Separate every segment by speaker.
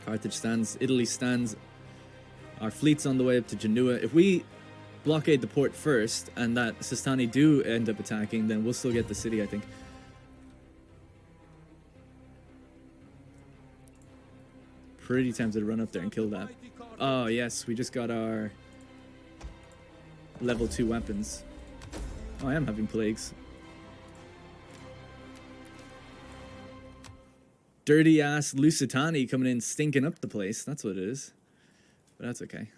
Speaker 1: Carthage stands. Italy stands. Our fleet's on the way up to Genoa. If we blockade the port first, and that Sistani do end up attacking, then we'll still get the city, I think. Pretty tempted to run up there and kill that. Oh, yes, we just got our level 2 weapons. Oh, I am having plagues. Dirty ass Lusitani coming in stinking up the place. That's what it is. But that's okay.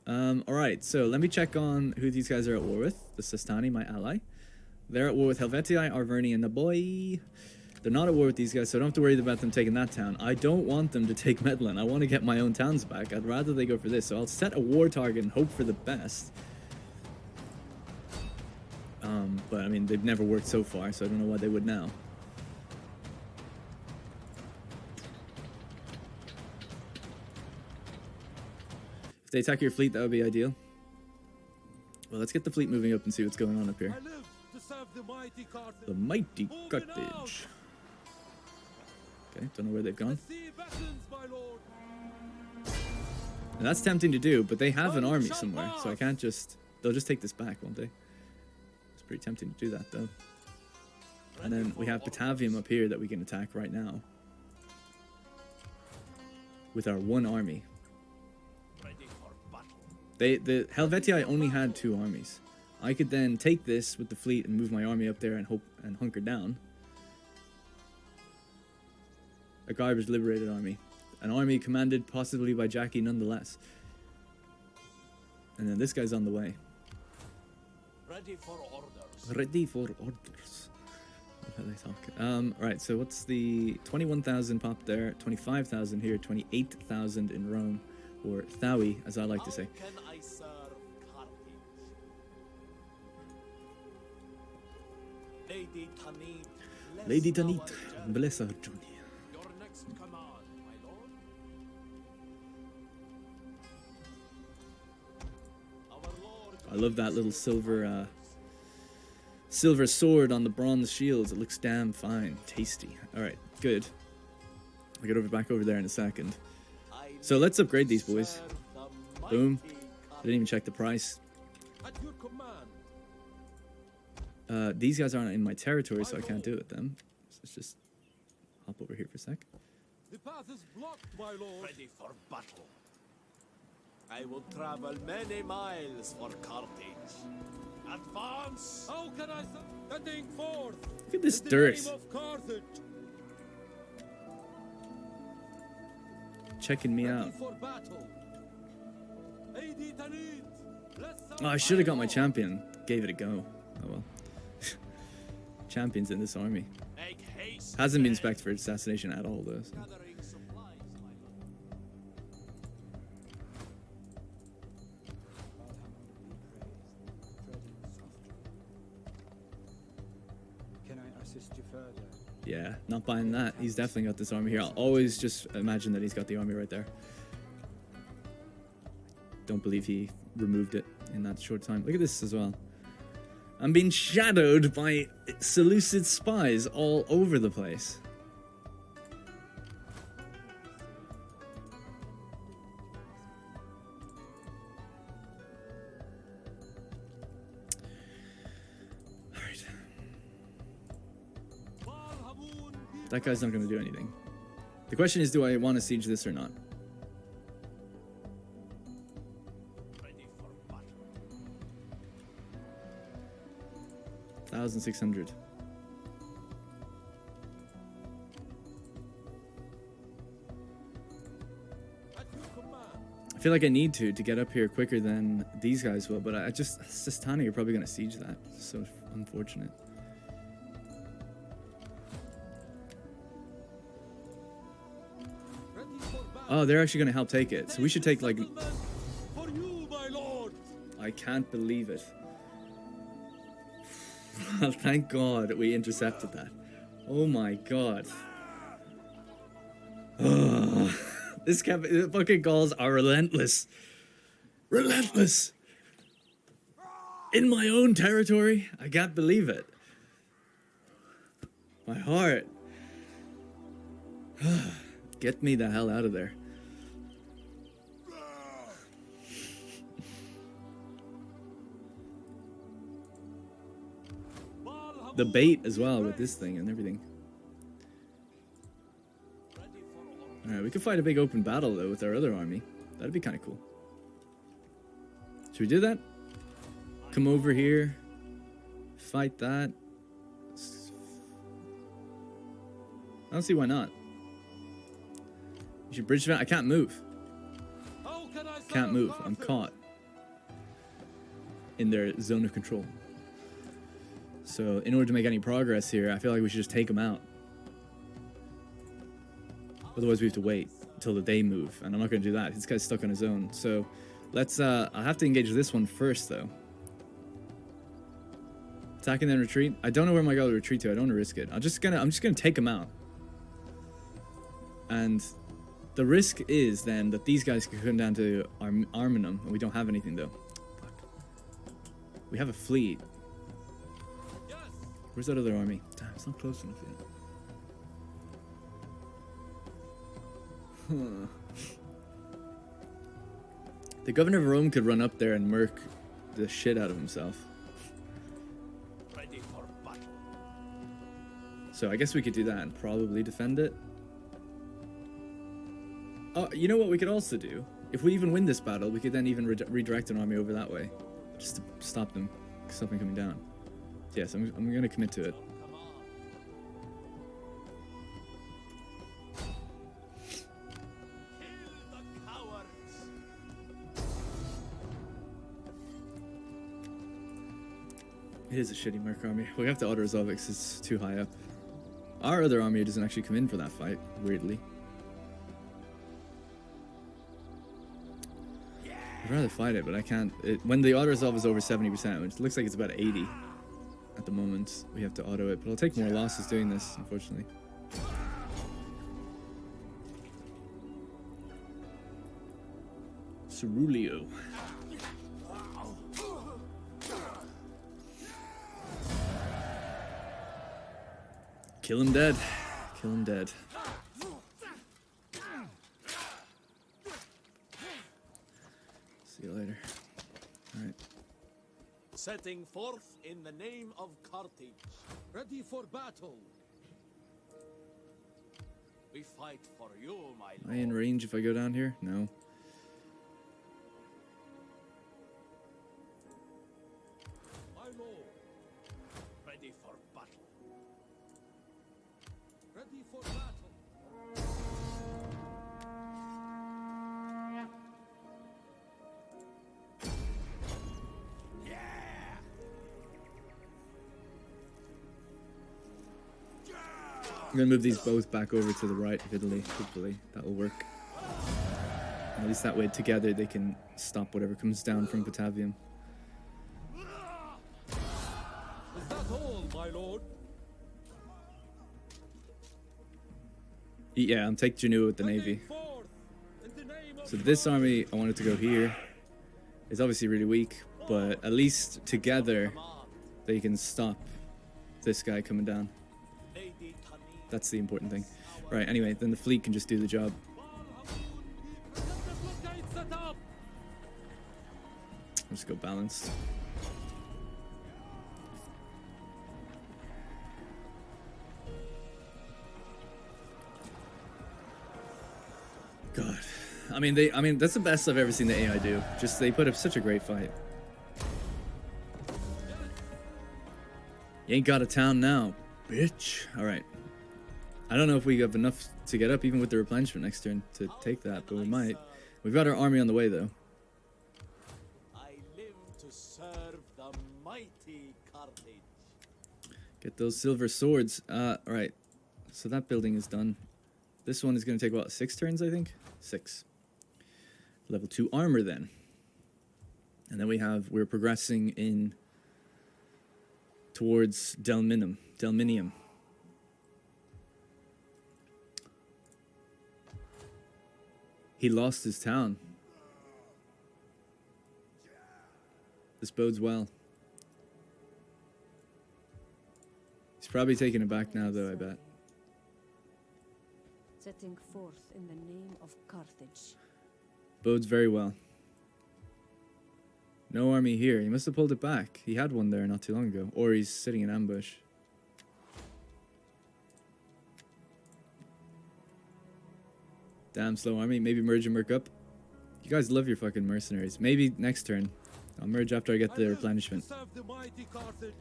Speaker 1: Alright, so let me check on who these guys are at war with. The Sistani, my ally. They're at war with Helvetii, Arverni, and Naboy. They're not at war with these guys, so I don't have to worry about them taking that town. I don't want them to take Medlin. I want to get my own towns back. I'd rather they go for this. So I'll set a war target and hope for the best. But I mean, they've never worked so far, so I don't know why they would now. If they attack your fleet, that would be ideal. Well, let's get the fleet moving up and see what's going on up here. The mighty Carthage. Okay, don't know where they've gone. And that's tempting to do, but they have an army somewhere, so I can't just... They'll just take this back, won't they? It's pretty tempting to do that, though. And then we have Batavium up here that we can attack right now. With our one army. The Helvetii only had 2 armies. I could then take this with the fleet and move my army up there and hope and hunker down. A garbage liberated army. An army commanded possibly by Jackie nonetheless. And then this guy's on the way.
Speaker 2: Ready for orders.
Speaker 1: Ready for orders. What are they talking? Right, so what's the 21,000 pop there, 25,000 here, 28,000 in Rome, or Thawi, as I like to say.
Speaker 2: How can I serve Carthage? Lady Tanit.
Speaker 1: Lady Tanit, bless her journey.
Speaker 2: Your next command, my lord. Our lord.
Speaker 1: I love that little silver silver sword on the bronze shields. It looks damn fine. Tasty. Alright, good. I'll get back over there in a second. So let's upgrade these boys. Boom. I didn't even check the price.
Speaker 2: At your command.
Speaker 1: These guys aren't in my territory, so I can't do it with them. So let's just hop over here for a sec.
Speaker 2: The path is blocked, my lord. Ready for battle. I will travel many miles for Carthage. Advance! How can I setting forth?
Speaker 1: Look at this dirt. Checking me out. Oh, I should have got my champion. Gave it a go. Oh well. Champion's in this army. Hasn't been spec'd for assassination at all though. So. Yeah, not buying that. He's definitely got this army here. I'll always just imagine that he's got the army right there. Don't believe he removed it in that short time. Look at this as well. I'm being shadowed by Seleucid spies all over the place. That guy's not going to do anything. The question is, do I want to siege this or not?
Speaker 2: Ready for battle.
Speaker 1: 1,600. I feel like I need to get up here quicker than these guys will, but I just... Sistani are probably going to siege that. It's so unfortunate. Oh, they're actually going to help take it. So we should take, like...
Speaker 2: For you, my lord.
Speaker 1: I can't believe it. Thank God we intercepted that. Oh my God. Oh, this fucking Gauls are relentless. Relentless. In my own territory? I can't believe it. My heart. Get me the hell out of there. the bait as well with this thing and everything. Alright, we could fight a big open battle though with our other army. That'd be kind of cool. Should we do that? Come over here. Fight that. I don't see why not. You should bridge defense. I can't move. Can't move. I'm caught in their zone of control. So in order to make any progress here, I feel like we should just take them out. Otherwise we have to wait until they move, and I'm not going to do that. This guy's stuck on his own. So let's I'll have to engage this one first though. Attacking then retreat. I don't know where my guy will retreat to. I don't want to risk it. I'm just gonna take him out. And the risk is then that these guys could come down to Arminum, and we don't have anything though. Fuck. We have a fleet. Where's that other army? Damn, it's not close enough yet. Huh. The governor of Rome could run up there and murk the shit out of himself.
Speaker 2: Ready for battle.
Speaker 1: So I guess we could do that and probably defend it. Oh, you know what we could also do? If we even win this battle, we could then even redirect an army over that way. Just to stop them coming down. Yes, I'm going to commit to it. It is a shitty merc army. We have to auto-resolve it because it's too high up. Our other army doesn't actually come in for that fight, weirdly. I'd rather fight it, but I can't. When the auto-resolve is over 70%, which looks like it's about 80 at the moment, we have to auto it. But I'll take more losses doing this, unfortunately. Ceruleo. Kill him dead. Kill him dead. See you later. Alright.
Speaker 2: Setting forth in the name of Carthage.
Speaker 3: Ready for battle.
Speaker 2: We fight for you, my
Speaker 1: Am I in
Speaker 2: lord.
Speaker 1: range if I go down here? No.
Speaker 3: My lord.
Speaker 2: Ready for battle.
Speaker 3: Ready for battle.
Speaker 1: I'm gonna move these both back over to the right of Italy. Hopefully that will work. At least that way together they can stop whatever comes down from Batavium.
Speaker 3: Is that all, my lord?
Speaker 1: Yeah, I'm taking Genoa with the navy.
Speaker 3: Forth in the name of
Speaker 1: So this army, I wanted to go here. It's obviously really weak, but at least together they can stop this guy coming down.
Speaker 2: Lady Tani.
Speaker 1: That's the important thing. Right, anyway, then the fleet can just do the job.
Speaker 3: Get the blockade set up.
Speaker 1: Let's go balanced. God. I mean that's the best I've ever seen the AI do. Just they put up such a great fight. You ain't got a town now, bitch. Alright. I don't know if we have enough to get up even with the replenishment next turn to take that, but we might. We've got our army on the way though.
Speaker 2: I live to serve the mighty Carthage.
Speaker 1: Get those silver swords. Alright. So that building is done. This one is going to take, what, 6 turns, I think? 6. Level 2 armor, then. And then we're progressing in towards Delminium. He lost his town. This bodes well. He's probably taking it back now, though, I bet.
Speaker 4: Setting forth in the name of Carthage.
Speaker 1: Bodes very well. No army here. He must have pulled it back. He had one there not too long ago. Or he's sitting in ambush. Damn slow army. Maybe merge and merc up. You guys love your fucking mercenaries. Maybe next turn. I'll merge after I get the replenishment.
Speaker 3: Serve the mighty Carthage.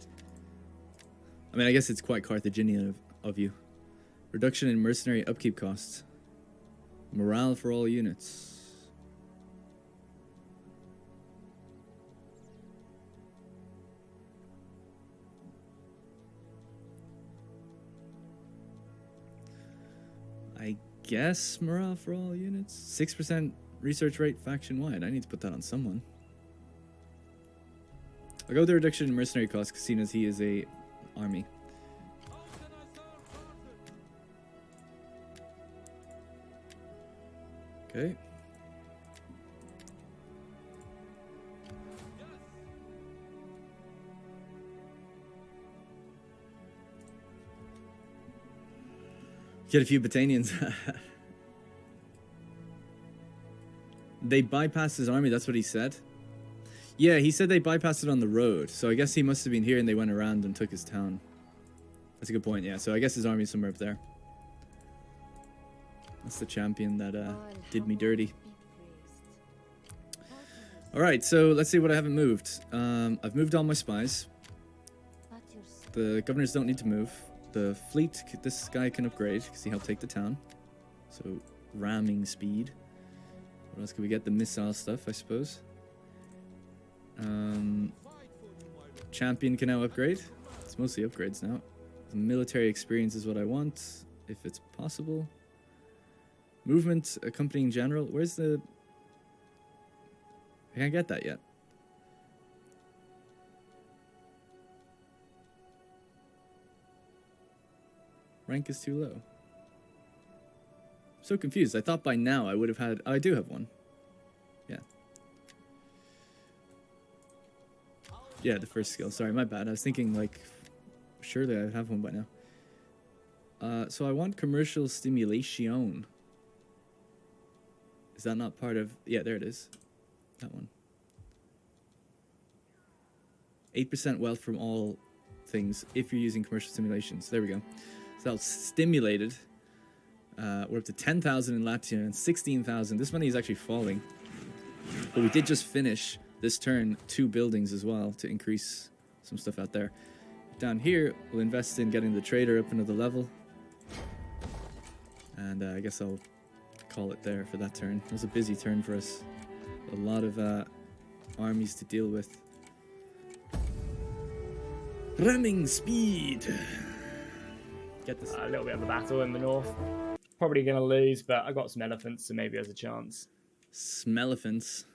Speaker 1: I mean, I guess it's quite Carthaginian of you. Reduction in mercenary upkeep costs. Morale for all units. I guess morale for all units. 6% research rate faction-wide. I need to put that on someone. I'll go with the reduction in mercenary costs, seeing as he is a army.
Speaker 3: How can I serve Carthage?
Speaker 1: Okay.
Speaker 3: Yes.
Speaker 1: Get a few Batanians. They bypassed his army, that's what he said? Yeah, he said they bypassed it on the road. So I guess he must have been here and they went around and took his town. That's a good point, yeah. So I guess his army's somewhere up there. That's the champion that did me dirty. Alright, so let's see what I haven't moved. I've moved all my spies. The governors don't need to move. The fleet, this guy can upgrade because he helped take the town. So, ramming speed. What else can we get? The missile stuff, I suppose. Champion can now upgrade. It's mostly upgrades now. The military experience is what I want, if it's possible. Movement, accompanying general. Where's the... I can't get that yet. Rank is too low. I'm so confused. I thought by now I would have had... Oh, I do have one. Yeah. Yeah, the first skill. Sorry, my bad. I was thinking, like, surely I would have one by now. So I want commercial stimulation. Is that not part of... Yeah, there it is. That one. 8% wealth from all things if you're using commercial stimulations. There we go. So that was stimulated. We're up to 10,000 in Latvia and 16,000. This money is actually falling. But we did just finish this turn 2 buildings as well to increase some stuff out there. Down here, we'll invest in getting the trader up another level. And I guess I'll call it there for that turn. It was a busy turn for us. A lot of armies to deal with. Ramming speed. Get this.
Speaker 5: A little bit of a battle in the north. Probably going to lose, but I got some elephants, so maybe there's a chance.
Speaker 1: Smelephants.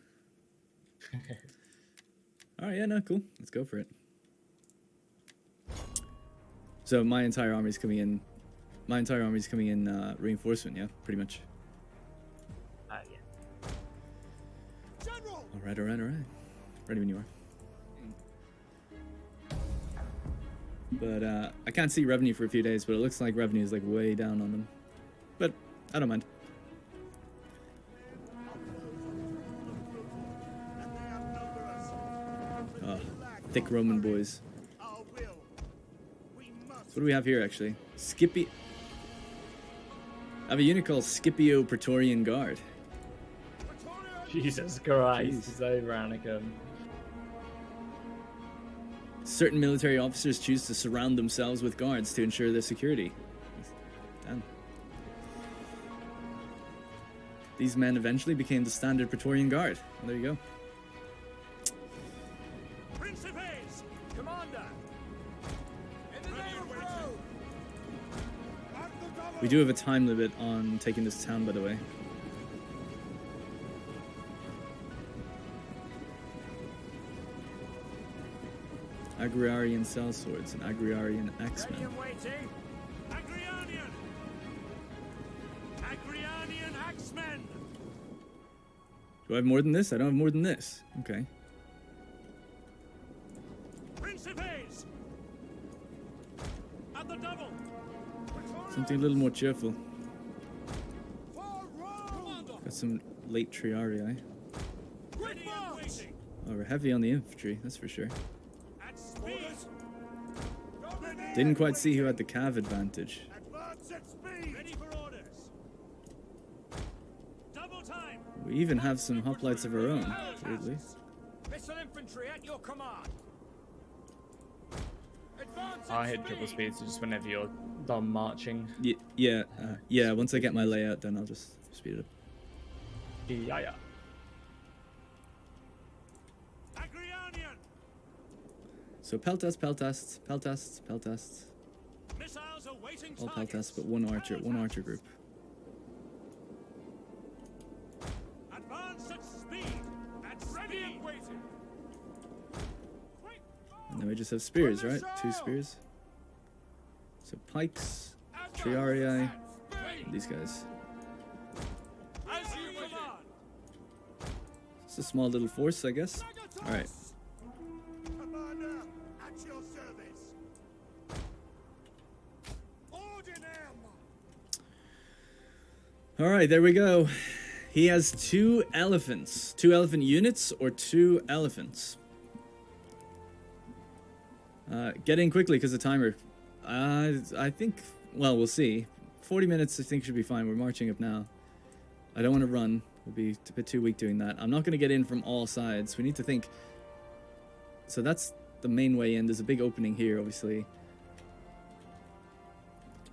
Speaker 1: Alright, yeah, no, cool. Let's go for it. So my entire army's coming in. My entire army's coming in reinforcement, yeah, pretty much.
Speaker 5: Yeah.
Speaker 1: Alright. Ready when you are. But I can't see revenue for a few days, but it looks like revenue is like way down on them. But I don't mind. Oh, thick Roman boys. What do we have here actually? Skippy. I have a unit called Scipio Praetorian Guard.
Speaker 5: Jesus Christ, so Rannicum.
Speaker 1: Certain military officers choose to surround themselves with guards to ensure their security. Damn. These men eventually became the standard Praetorian Guard. Well, there you go.
Speaker 2: Principes, Commander. In the name of Rome.
Speaker 1: We do have a time limit on taking this town, by the way. Agrarian sellswords and Agrarian axemen.
Speaker 2: Agrianian axemen.
Speaker 1: Do I have more than this? I don't have more than this. Okay.
Speaker 2: Principes. At the double.
Speaker 1: Something a little more cheerful. Got some late triarii.
Speaker 2: Ready and waiting.
Speaker 1: Oh, we're heavy on the infantry, that's for sure.
Speaker 2: At speed.
Speaker 1: Didn't quite see who had the cav advantage.
Speaker 2: Advance at speed. Ready for orders.
Speaker 3: time.
Speaker 1: We even have some hoplites of our own, weirdly.
Speaker 3: Missile infantry at your command. Advance
Speaker 5: I
Speaker 3: at
Speaker 5: hit triple
Speaker 3: speed.
Speaker 5: speed, so just whenever you're done marching.
Speaker 1: Yeah. Once I get my layout, then I'll just speed it up.
Speaker 5: Yeah.
Speaker 3: Agrianian.
Speaker 1: So peltast, peltasts, peltasts, peltasts.
Speaker 3: Missiles awaiting
Speaker 1: All
Speaker 3: targets.
Speaker 1: peltasts, but one archer group.
Speaker 3: Advance at speed. At ready and waiting. Quick.
Speaker 1: And then we just have spears, right? 2 spears. So pikes, triarii, and these guys.
Speaker 3: As you command.
Speaker 1: It's a small little force, I guess. All right.
Speaker 3: Commander, at your service. Ordinem.
Speaker 1: All right, there we go. He has 2 elephants. 2 elephant units or 2 elephants. Get in quickly because the timer. I think, well, we'll see. 40 minutes I think should be fine. We're marching up now. I don't want to run. We'll be a bit too weak doing that. I'm not going to get in from all sides. We need to think. So that's the main way in. There's a big opening here, obviously.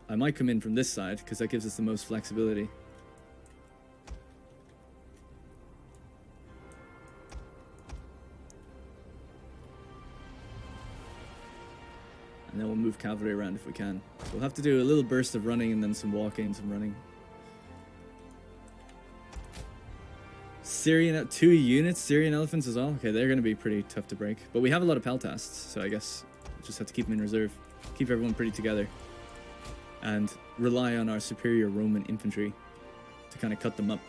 Speaker 1: I might come in from this side because that gives us the most flexibility. And then we'll move cavalry around if we can. So we'll have to do a little burst of running and then some walking, some running. Syrian, 2 units, Syrian elephants as well. Okay, they're going to be pretty tough to break. But we have a lot of peltasts, so I guess we'll just have to keep them in reserve. Keep everyone pretty together. And rely on our superior Roman infantry to kind of cut them up.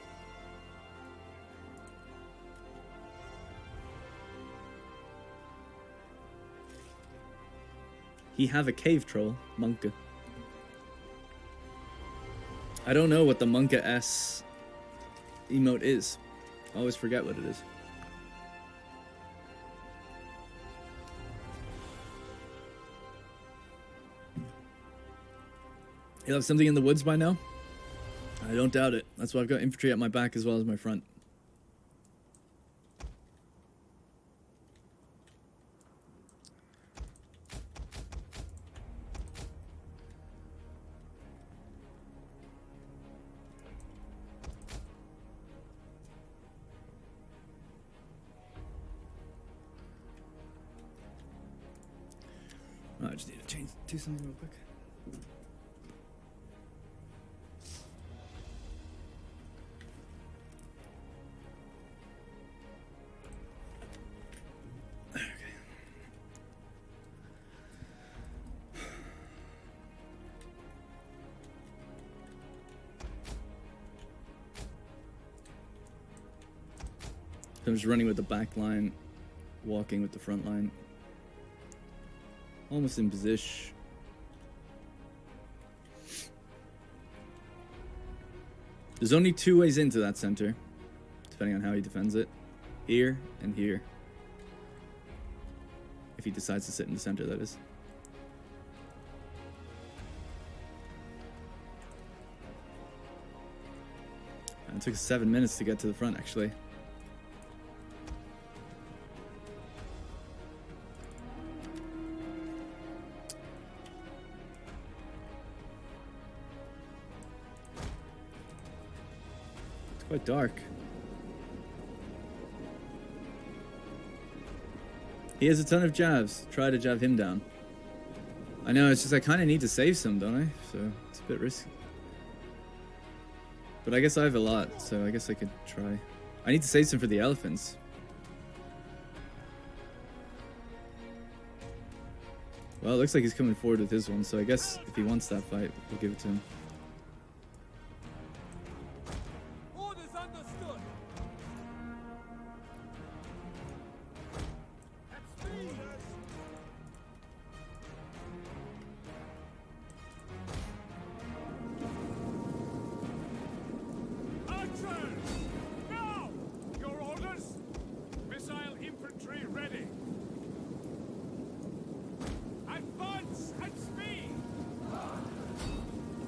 Speaker 1: He have a cave troll, Monka. I don't know what the Monka S emote is. I always forget what it is. He'll have something in the woods by now? I don't doubt it. That's why I've got infantry at my back as well as my front. Oh, I just need to do something real quick. Okay. So I'm just running with the back line, walking with the front line. Almost in position. There's only 2 ways into that center, depending on how he defends it. Here and here. If he decides to sit in the center, that is. And it took us 7 minutes to get to the front, actually. Quite dark. He has a ton of jabs. Try to jab him down. I know, it's just I kind of need to save some, don't I? So it's a bit risky. But I guess I have a lot, so I guess I could try. I need to save some for the elephants. Well, it looks like he's coming forward with his one, so I guess if he wants that fight, we'll give it to him.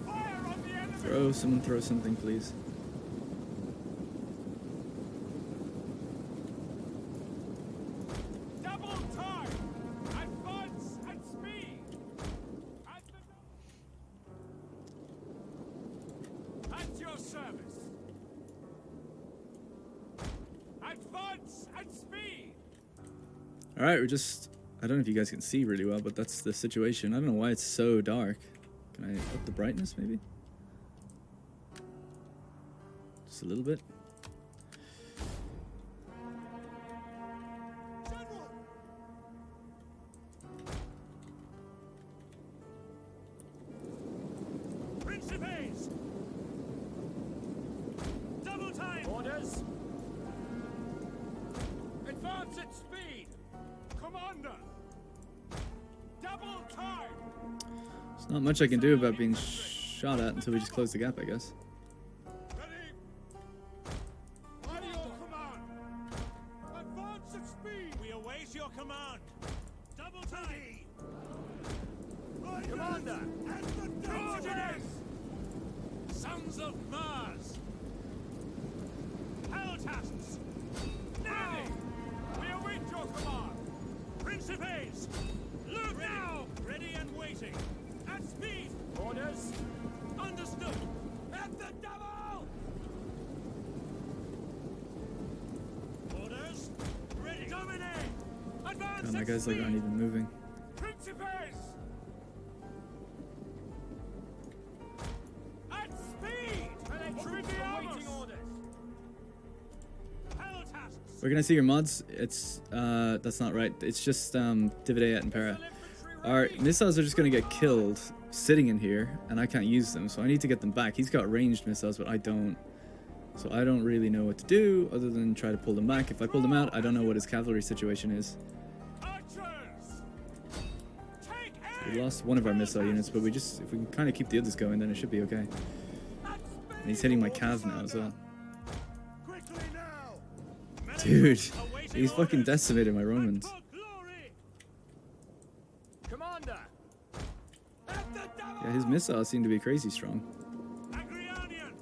Speaker 3: Fire on the enemy!
Speaker 1: Someone throw something, please.
Speaker 3: Advance at speed.
Speaker 1: All right, we're just. I don't know if you guys can see really well, but that's the situation. I don't know why it's so dark. Can I up the brightness maybe? Just a little bit.
Speaker 2: General!
Speaker 3: Principes. Double time.
Speaker 2: Orders!
Speaker 3: Advance at speed. Commander. Double time.
Speaker 1: There's not much I can do about being shot at until we just close the gap, I guess.
Speaker 3: Ready. By your command. Advance at speed. We await your command. Double time.
Speaker 2: Commander!
Speaker 3: At the Principes. Sons of Mars. Peltasts. Now. We await your command. Principes. Look now. Ready and waiting. At speed.
Speaker 2: Orders!
Speaker 3: Understood. At the double. Orders. Ready. Dominate. Advance
Speaker 1: God, my
Speaker 3: at
Speaker 1: guys like
Speaker 3: speed.
Speaker 1: aren't even moving.
Speaker 3: Principes. At speed.
Speaker 2: Awaiting orders!
Speaker 3: Peltasts.
Speaker 1: We're gonna see your mods. It's that's not right. It's just Divide Et Impera. Our missiles are just gonna get killed sitting in here, and I can't use them, so I need to get them back. He's got ranged missiles, but I don't. So I don't really know what to do other than try to pull them back. If I pull them out, I don't know what his cavalry situation is.
Speaker 3: Archers. Take
Speaker 1: We
Speaker 3: aim.
Speaker 1: lost one of our missile units, but if we can kind of keep the others going, then it should be okay.
Speaker 3: At
Speaker 1: And he's hitting my cav now as well.
Speaker 3: Quickly now.
Speaker 1: Dude,
Speaker 3: Awaiting
Speaker 1: he's fucking
Speaker 3: orders.
Speaker 1: decimated my Romans.
Speaker 3: For glory.
Speaker 2: Commander!
Speaker 3: At the double.
Speaker 1: Yeah, his missiles seem to be crazy strong.
Speaker 3: Agrianian.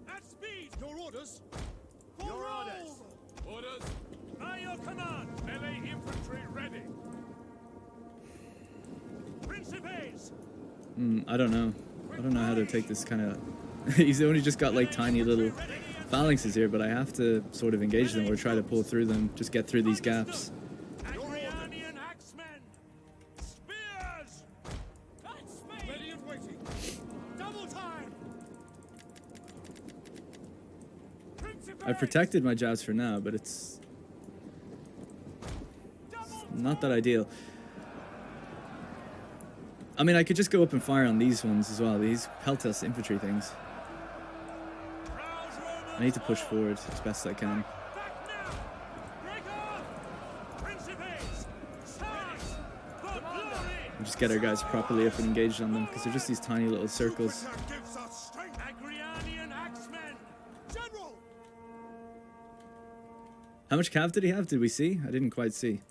Speaker 3: At speed. Your orders.
Speaker 2: Your orders!
Speaker 3: Orders. By your command. Melee infantry ready. Principes.
Speaker 1: I don't know. I don't know how to take this kind of... He's only just got like tiny little phalanxes here, but I have to sort of engage them or try to pull through them, just get through these gaps.
Speaker 3: Agrianian axemen. Spears. At speed. Ready and waiting. Double time. Principes.
Speaker 1: I've protected my jabs for now, but it's not that ideal. I mean, I could just go up and fire on these ones as well, these Peltas infantry things. I need to push forward as best I can.
Speaker 3: Back now. Break off. Principes. Charge. For glory.
Speaker 1: And just get our guys properly up and engaged on them, because they're just these tiny little circles.
Speaker 3: Gives us strength. Agrianian axemen. General.
Speaker 1: How much cav did he have? Did we see? I didn't quite see.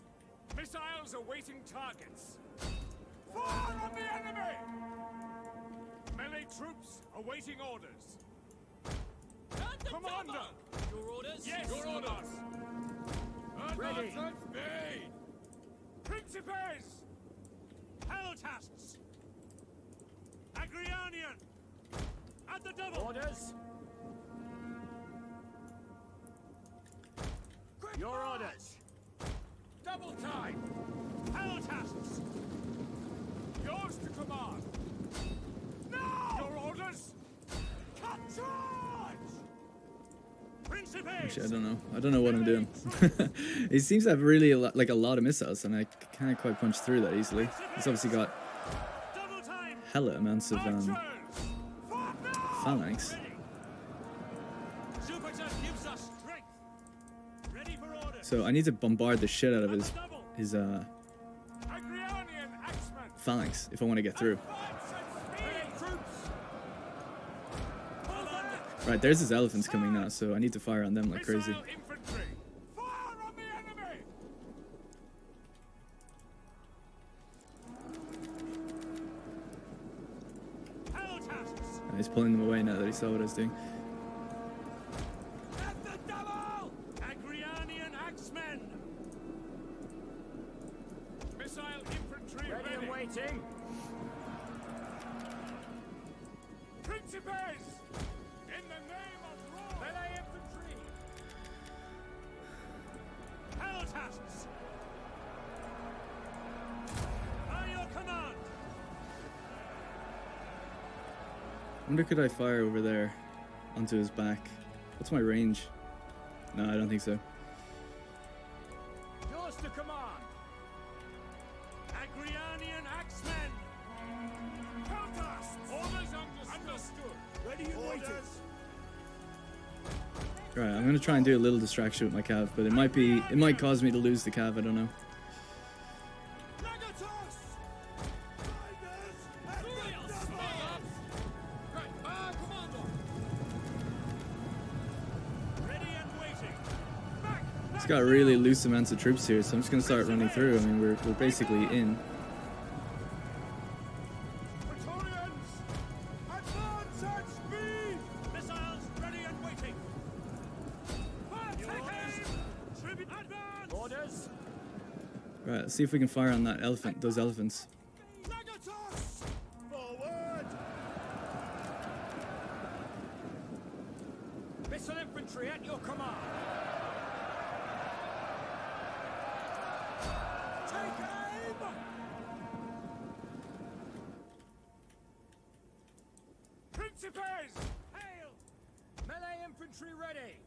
Speaker 3: Missiles awaiting targets. Fire on the enemy. Melee troops awaiting orders. Commander.
Speaker 2: Your orders?
Speaker 3: Yes, your orders.
Speaker 2: Ready.
Speaker 3: Advance at speed. Principes. Peltasts. Agrianian. At the double.
Speaker 2: Orders? Your orders!
Speaker 3: Double time. Peltasts. Yours to command. Now. Your orders. Cut charge. Principes.
Speaker 1: Actually, I don't know. I don't know what I'm doing. He seems to have really a lot of missiles, and I can't quite punch through that easily. He's obviously got
Speaker 3: Double time.
Speaker 1: hella amounts of
Speaker 3: Archers. Fire now.
Speaker 1: phalanx.
Speaker 3: Ready. Superjet gives us strength. Ready for orders.
Speaker 1: So I need to bombard the shit out of his
Speaker 3: Double.
Speaker 1: his
Speaker 3: Agrianian axemen.
Speaker 1: phalanx if I want to get through.
Speaker 3: Advance at speed. Troops. Commander.
Speaker 1: Right, there's his elephants coming now, so I need to fire on them like crazy.
Speaker 3: Missile infantry. Fire on the enemy. Peltasts.
Speaker 1: And he's pulling them away now that he saw what I was doing.
Speaker 3: At the double. Agrianian axemen. Missile infantry
Speaker 2: Ready
Speaker 3: ready.
Speaker 2: and waiting!
Speaker 3: Principes. In the name of Rome. Melee infantry.
Speaker 1: wonder could I fire over there onto his back? What's my range? No, I don't think so.
Speaker 3: Yours to command. Agrianian axemen. Countess. Orders understood. Ready and waiting.
Speaker 1: Alright, I'm gonna try and do a little distraction with my cav, but it might cause me to lose the cav, I don't know. He's got really loose amounts of troops here, so I'm just gonna start running through. I mean, we're basically in. Right, let's see if we can fire on that elephant, those elephants.
Speaker 3: Missile infantry at your command. Take aim! Principes! Hail! Melee infantry ready!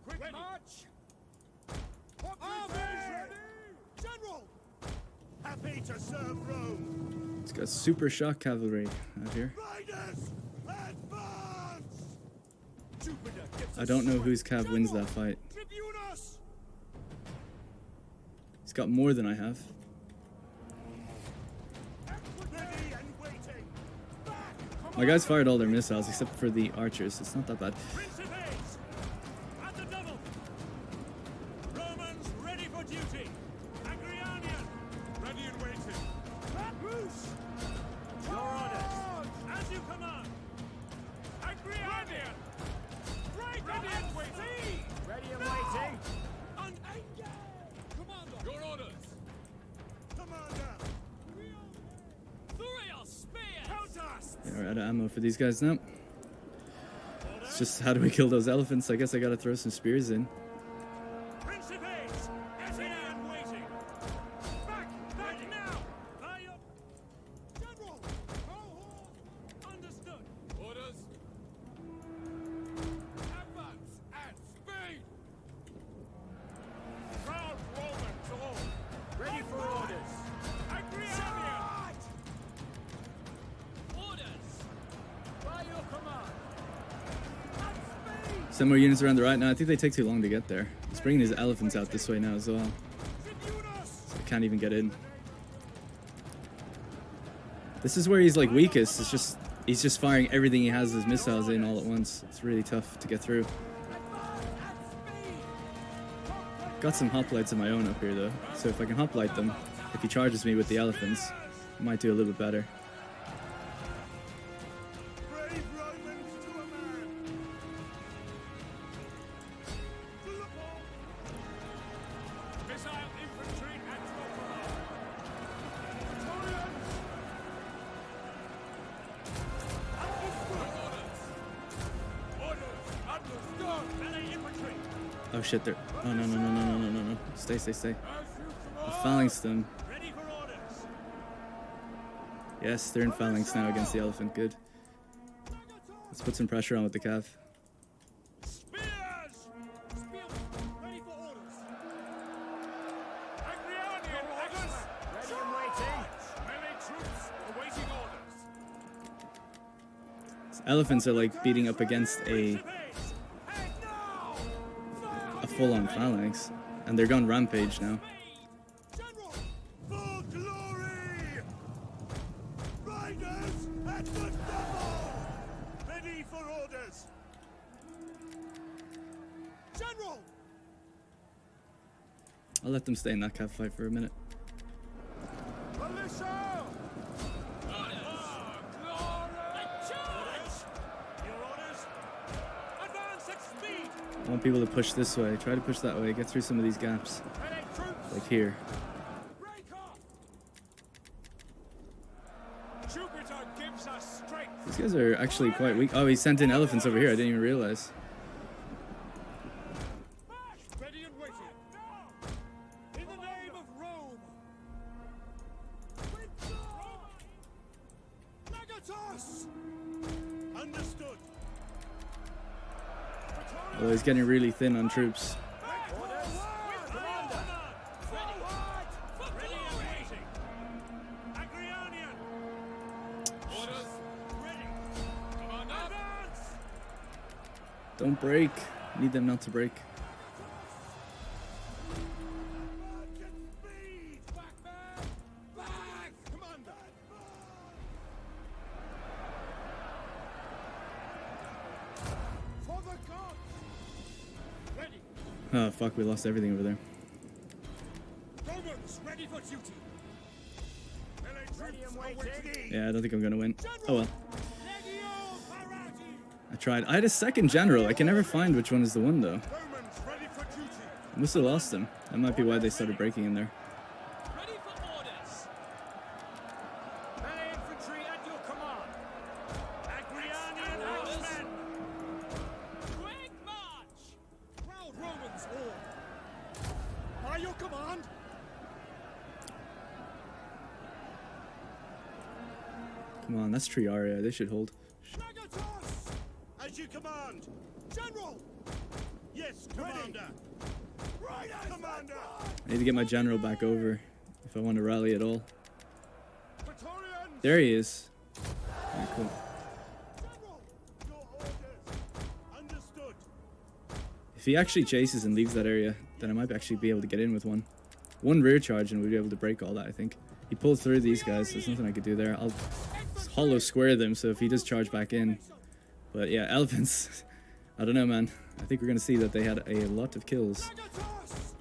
Speaker 3: Quick march! Armies ready! General! Happy to serve Rome!
Speaker 1: It's got super shock cavalry out here.
Speaker 3: Riders! Advance! Jupiter gives
Speaker 1: I don't know whose cav wins that fight.
Speaker 3: Tribunus!
Speaker 1: He's got more than I have.
Speaker 3: Ready and waiting! Back!
Speaker 1: My guys fired all their missiles except for the archers. It's not that bad.
Speaker 3: Principes! At the double! Romans ready for duty! Agrianian! Ready and waiting! Moose! Your orders! As you command! Agrianian! Ready and waiting! Ready and waiting! Engage! Commander! Your orders! Commander! Through your spear! Countess!
Speaker 1: Yeah, we're out of ammo for these guys now. It's just how do we kill those elephants? I guess I gotta throw some spears in.
Speaker 3: Principes! Ready and waiting! Back now! By your... General! Cohort! Understood! Orders! Advance at speed! Proud Romans all! Ready for orders! Agrianian! Orders! By your command! At speed!
Speaker 1: Some more units around the right now. I think they take too long to get there. He's bringing his elephants out this way now as well.
Speaker 3: Tribunus!
Speaker 1: I can't even get in. This is where he's like weakest. It's just he's just firing everything he has his missiles in all at once. It's really tough to get through.
Speaker 3: Advance at speed!
Speaker 1: Got some hoplites of my own up here though, so if I can hoplite them, if he charges me with the elephants, I might do a little bit better.
Speaker 3: Brave Romans to a man! To the ball! Missile infantry at your command! Praetorians! Orders! Understood! Melee infantry!
Speaker 1: Oh shit, they're... Oh no. Stay.
Speaker 3: As you
Speaker 1: I
Speaker 3: command!
Speaker 1: phalanxed them.
Speaker 3: Ready for orders!
Speaker 1: Yes, they're in phalanx now against the elephant. Good. Let's put some pressure on with the cav.
Speaker 3: Spears! Spearmen, ready for orders! Agrianian orders! Ready and waiting! Melee troops awaiting orders!
Speaker 1: Elephants are like beating up against a
Speaker 3: Principes! Head now!
Speaker 1: full-on phalanx, and they're gone rampage now.
Speaker 3: General! For glory! Riders at the double! Ready for orders! General!
Speaker 1: I'll let them stay in that cav fight for a minute.
Speaker 3: Militia! Your orders! Advance at speed!
Speaker 1: I want people to push this way. Try to push that way. Get through some of these gaps,
Speaker 3: Melee troops!
Speaker 1: like here.
Speaker 3: Break off! Jupiter gives us strength!
Speaker 1: These guys are actually quite weak. Oh, he sent in elephants over here. I didn't even realize.
Speaker 3: Ready and waiting! In the name of Rome!
Speaker 1: Although he's getting really thin on troops.
Speaker 3: Orders with commander. Forward. Ready and waiting. Agrionian. Orders ready. Commander. Advance.
Speaker 1: Don't break. Need them not to break.
Speaker 2: Speed! Back, man! Back! Commander! For the gods!
Speaker 3: Ready.
Speaker 1: Oh, fuck, we lost everything over there.
Speaker 3: Romans ready for duty. Melee troops awaiting.
Speaker 1: Yeah, I don't think I'm gonna win. Oh well.
Speaker 3: Legio Parati.
Speaker 1: I tried. I had a second general. I can never find which one is the one, though.
Speaker 3: Romans ready for duty.
Speaker 1: I must have lost him. That might be why they started breaking in there.
Speaker 3: Ready for orders. Melee infantry at your command. Agrionian horsemen. Quick march. Proud Romans all. By your command.
Speaker 1: Come on, that's Triaria. They should hold.
Speaker 2: Nagatos! As you command! General! Yes, Commander! Right, Commander!
Speaker 1: I need to get my general back over if I want to rally at all.
Speaker 2: Praetorians!
Speaker 1: There he is. Yeah, cool.
Speaker 2: General! Your orders! Understood!
Speaker 1: If he actually chases and leaves that area, then I might actually be able to get in with one. One rear charge and we'd be able to break all that, I think. He pulled through these guys, so there's nothing I could do there. I'll hollow square them, so if he does charge back in. But yeah, elephants. I don't know, man. I think we're going to see that they had a lot of kills.
Speaker 2: Nagatos!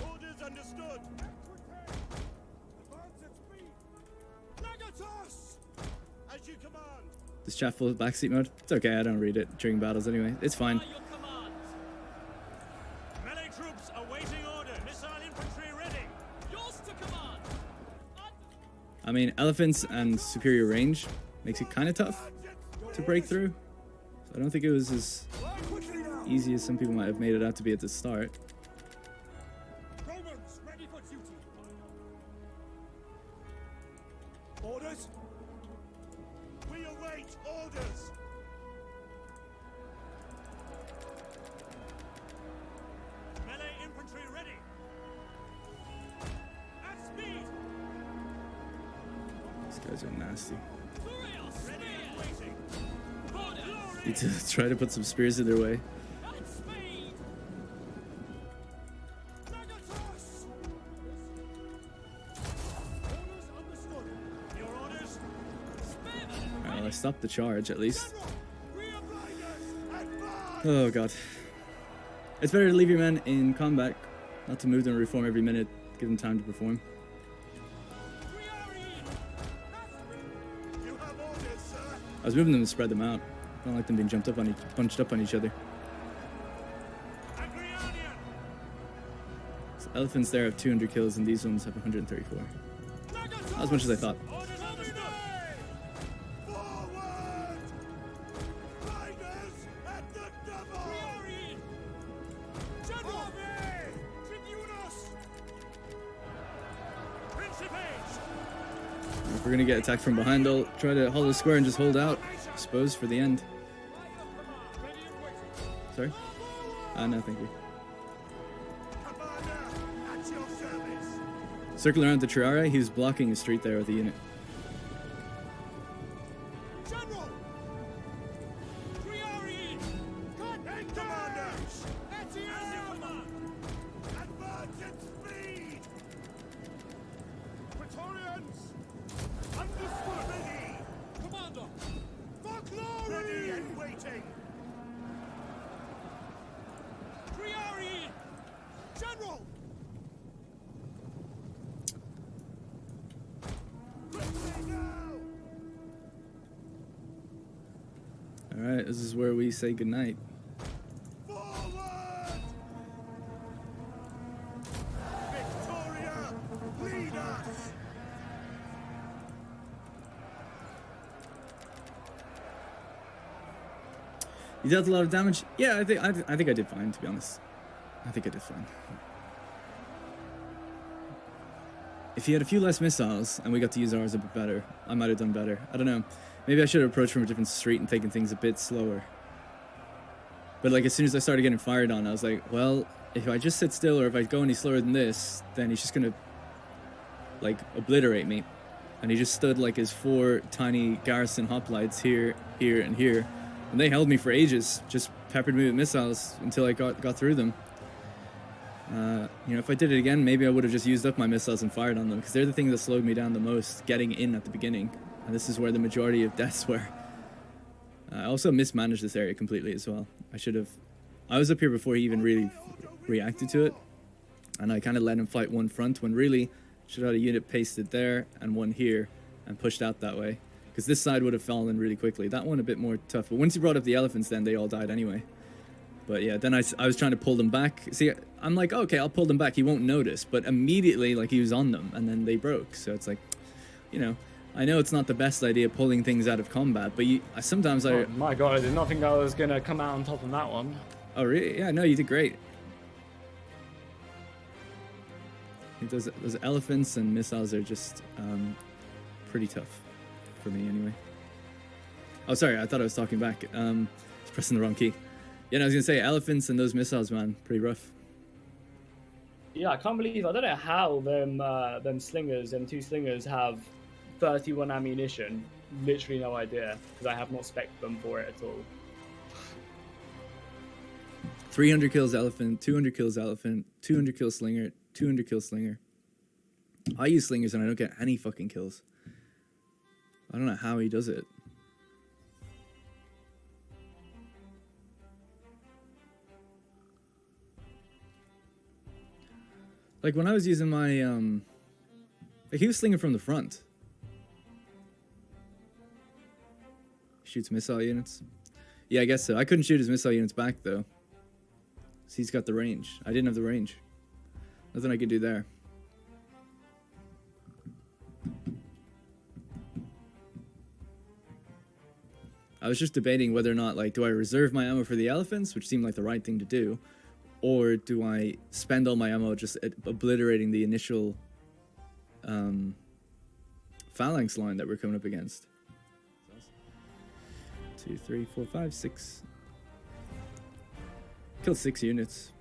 Speaker 2: Orders understood! Advance at speed! Nagatos! As you command!
Speaker 1: Does chat full backseat mode? It's okay, I don't read it during battles anyway. It's fine.
Speaker 3: By your command. Melee troops awaiting order. Missile infantry ready. Yours to command.
Speaker 1: I mean, elephants and superior range makes it kind of tough to break through. So I don't think it was as easy as some people might have made it out to be at the start.
Speaker 3: Romans ready for duty.
Speaker 2: Orders? We await orders!
Speaker 3: Melee infantry ready. At speed.
Speaker 1: These guys are nasty.
Speaker 3: Furious. Ready and waiting. Orders.
Speaker 1: Need to try to put some spears in their way.
Speaker 3: At speed.
Speaker 2: Nagatos! Orders understood!
Speaker 3: Your orders. Spare them.
Speaker 1: Alright, well, I stopped the charge at least.
Speaker 2: General! We are blinders! Advance!
Speaker 1: Oh god. It's better to leave your men in combat, not to move them and reform every minute, give them time to perform.
Speaker 3: We are in.
Speaker 2: You have orders, sir!
Speaker 1: I was moving them to spread them out. I don't like them being bunched up on each other.
Speaker 3: Agrionian.
Speaker 1: So elephants there have 200 kills and these ones have 134. Not as much as I thought.
Speaker 3: Orders understood.
Speaker 2: Forward! Riders at the double!
Speaker 3: We are in.
Speaker 2: General!
Speaker 3: Tribunus. Principes.
Speaker 1: If we're gonna get attacked from behind, I'll try to hold the square and just hold out, I suppose, for the end.
Speaker 3: By your command. Ready and waiting.
Speaker 1: Sorry? No, thank you.
Speaker 2: Commander, at your service!
Speaker 1: Circle around the Triaria, he's blocking the street there with the unit.
Speaker 2: General!
Speaker 3: We are in.
Speaker 2: Commander!
Speaker 3: At your command.
Speaker 2: Advance at speed! Praetorians! Understood! Ready!
Speaker 3: Commander.
Speaker 2: For glory! Ready and waiting!
Speaker 3: We are in.
Speaker 2: General! Quickly now!
Speaker 1: Alright, this is where we say goodnight.
Speaker 2: Forward! Victoria, lead us!
Speaker 1: You dealt a lot of damage? Yeah, I think I did fine, to be honest. I think I did fine. If he had a few less missiles and we got to use ours a bit better, I might have done better. I don't know. Maybe I should have approached from a different street and taken things a bit slower. But like as soon as I started getting fired on, I was like, well, if I just sit still or if I go any slower than this, then he's just gonna like obliterate me. And he just stood like his 4 tiny garrison hoplites here, here, and here, and they held me for ages, just peppered me with missiles until I got through them. You know, if I did it again, maybe I would have just used up my missiles and fired on them, because they're the thing that slowed me down the most, getting in at the beginning. And this is where the majority of deaths were. I also mismanaged this area completely as well. I was up here before he even really reacted to it, and I kind of let him fight one front when really should have had a unit pasted there and one here and pushed out that way, because this side would have fallen really quickly. That one a bit more tough, but once he brought up the elephants, then they all died anyway. But yeah, then I was trying to pull them back. See, I'm like, okay, I'll pull them back, he won't notice, but immediately like he was on them and then they broke. So it's like, you know, I know it's not the best idea pulling things out of combat, but sometimes
Speaker 5: Oh my god, I did not think I was gonna come out on top of that one.
Speaker 1: Oh really? Yeah, no, you did great. I think those elephants and missiles are just pretty tough for me anyway. Oh, sorry, I thought I was talking back. I was pressing the wrong key. Yeah, no, I was gonna say elephants and those missiles, man, pretty rough.
Speaker 5: Yeah, I don't know how them slingers, them 2 slingers have 31 ammunition. Literally no idea, because I have not spec'd them for it at all.
Speaker 1: 300 kills elephant, 200 kills elephant, 200 kills slinger, 200 kills slinger. I use slingers and I don't get any fucking kills. I don't know how he does it. Like when I was using my like he was slinging from the front. Shoots missile units. Yeah, I guess so. I couldn't shoot his missile units back though. So he's got the range. I didn't have the range. Nothing I could do there. I was just debating whether or not, like, do I reserve my ammo for the elephants, which seemed like the right thing to do, or do I spend all my ammo just obliterating the initial phalanx line that we're coming up against? 2, 3, 4, 5, 6. Killed 6 units.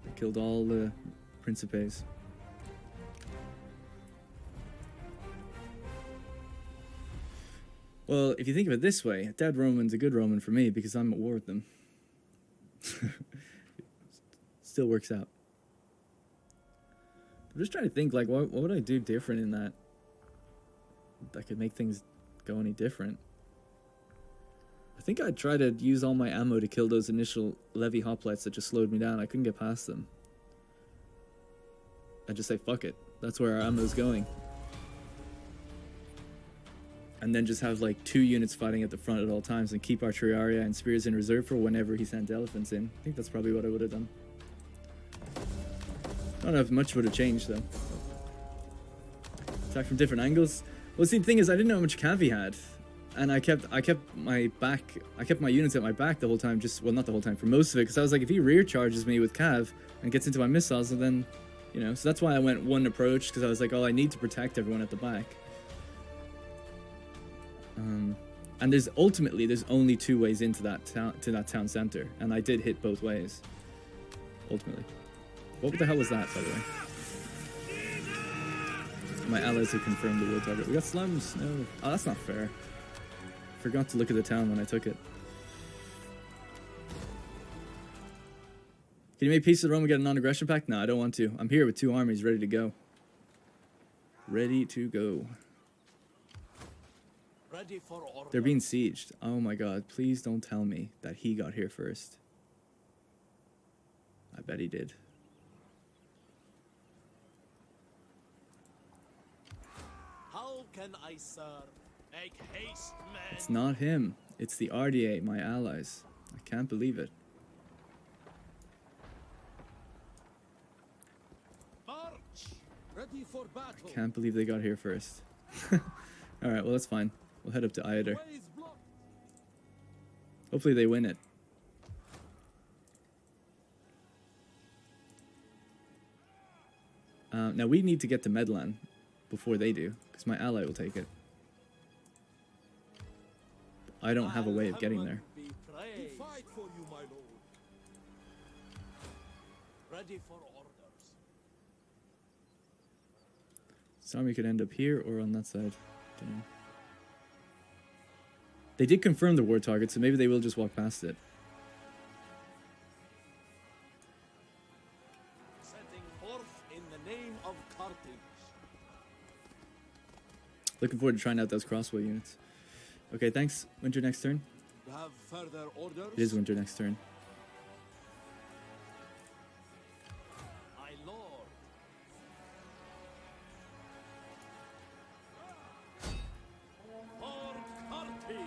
Speaker 1: They killed all the Principes. Well, if you think of it this way, a dead Roman's a good Roman for me because I'm at war with them. Still works out. I'm just trying to think, like, what would I do different in that could make things go any different? I think I'd try to use all my ammo to kill those initial levy hoplites that just slowed me down. I couldn't get past them. I'd just say, fuck it. That's where our ammo's going. And then just have like 2 units fighting at the front at all times and keep artillery and spears in reserve for whenever he sent elephants in. I think that's probably what I would have done. I don't know if much would have changed though. Attack from different angles. Well, see, the thing is, I didn't know how much cav he had, and I kept my units at my back the whole time. Well, not the whole time, for most of it, because I was like, if he rear charges me with cav and gets into my missiles, and then, you know, so that's why I went one approach, because I was like, oh, I need to protect everyone at the back. And there's only 2 ways into that town center, and I did hit both ways. Ultimately, what the hell was that, by the way? My allies have confirmed the war target. We got slums. No, oh, that's not fair. Forgot to look at the town when I took it. Can you make peace with Rome and get a non-aggression pact? No, I don't want to. I'm here with 2 armies ready to go. Ready to go.
Speaker 2: Ready for order.
Speaker 1: They're being sieged. Oh my god, please don't tell me that he got here first. I bet he did.
Speaker 2: How can I serve? Make haste, man.
Speaker 1: It's not him. It's the RDA, my allies. I can't believe it.
Speaker 2: March. Ready for battle.
Speaker 1: Can't believe they got here first. Alright, well that's fine. We'll head up to Ider.
Speaker 2: Way is blocked.
Speaker 1: Hopefully they win it. Now we need to get to Medlan before they do, because my ally will take it. I don't have a way of getting there.
Speaker 2: Be brave. for you, my lord. Ready for orders.
Speaker 1: This army could end up here or on that side. Don't know. They did confirm the war target, so maybe they will just walk past it.
Speaker 2: Setting forth in the name of Carthage.
Speaker 1: Looking forward to trying out those crossbow units. Okay, thanks. Winter next turn.
Speaker 2: You have further orders?
Speaker 1: It is winter next turn.
Speaker 2: My lord. For Carthage.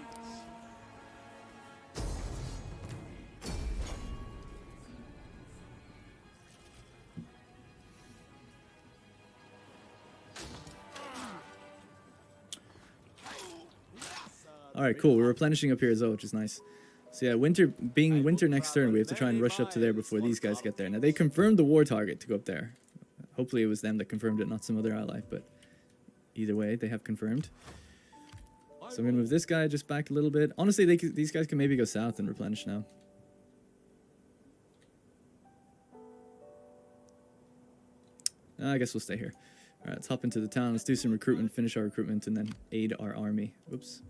Speaker 1: Alright, cool. We're replenishing up here as well, which is nice. So yeah, being winter next turn, we have to try and rush up to there before these guys get there. Now, they confirmed the war target to go up there. Hopefully it was them that confirmed it, not some other ally, but either way, they have confirmed. So I'm going to move this guy just back a little bit. Honestly, these guys can maybe go south and replenish now. I guess we'll stay here. Alright, let's hop into the town. Let's do some recruitment, finish our recruitment, and then aid our army. Whoops.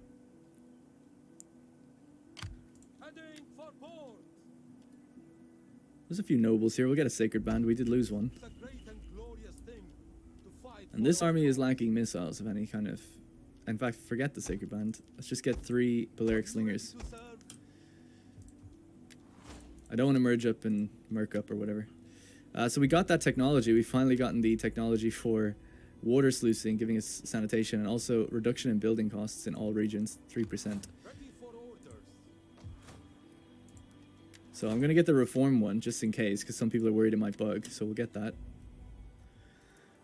Speaker 3: Heading for port.
Speaker 1: There's a few nobles here. We'll get a sacred band. We did lose one.
Speaker 3: It's a great and glorious thing to fight.
Speaker 1: And this army is lacking missiles of any kind of... In fact, forget the sacred band. Let's just get 3 Balearic slingers.
Speaker 3: To serve.
Speaker 1: I don't want to merge up and merc up or whatever. So we got that technology. We've finally gotten the technology for water sluicing, giving us sanitation, and also reduction in building costs in all regions, 3%.
Speaker 3: Ready for orders.
Speaker 1: So I'm going to get the reform one, just in case, because some people are worried it might bug, so we'll get that.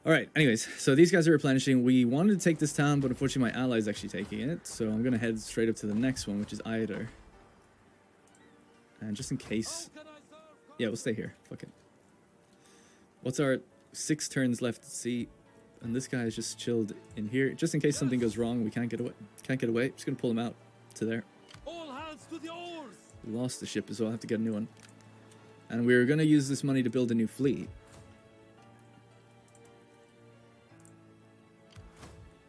Speaker 1: Alright, anyways, so these guys are replenishing. We wanted to take this town, but unfortunately my ally is actually taking it, so I'm going to head straight up to the next one, which is Eider. And just in case...
Speaker 3: How can I serve?
Speaker 1: Yeah, we'll stay here. Fuck it. What's our 6 turns left to see? And this guy is just chilled in here. Just in case something goes wrong, we can't get away. Just gonna pull him out to there.
Speaker 3: All hands to the oars.
Speaker 1: Lost the ship as well. I have to get a new one. And we were gonna use this money to build a new fleet.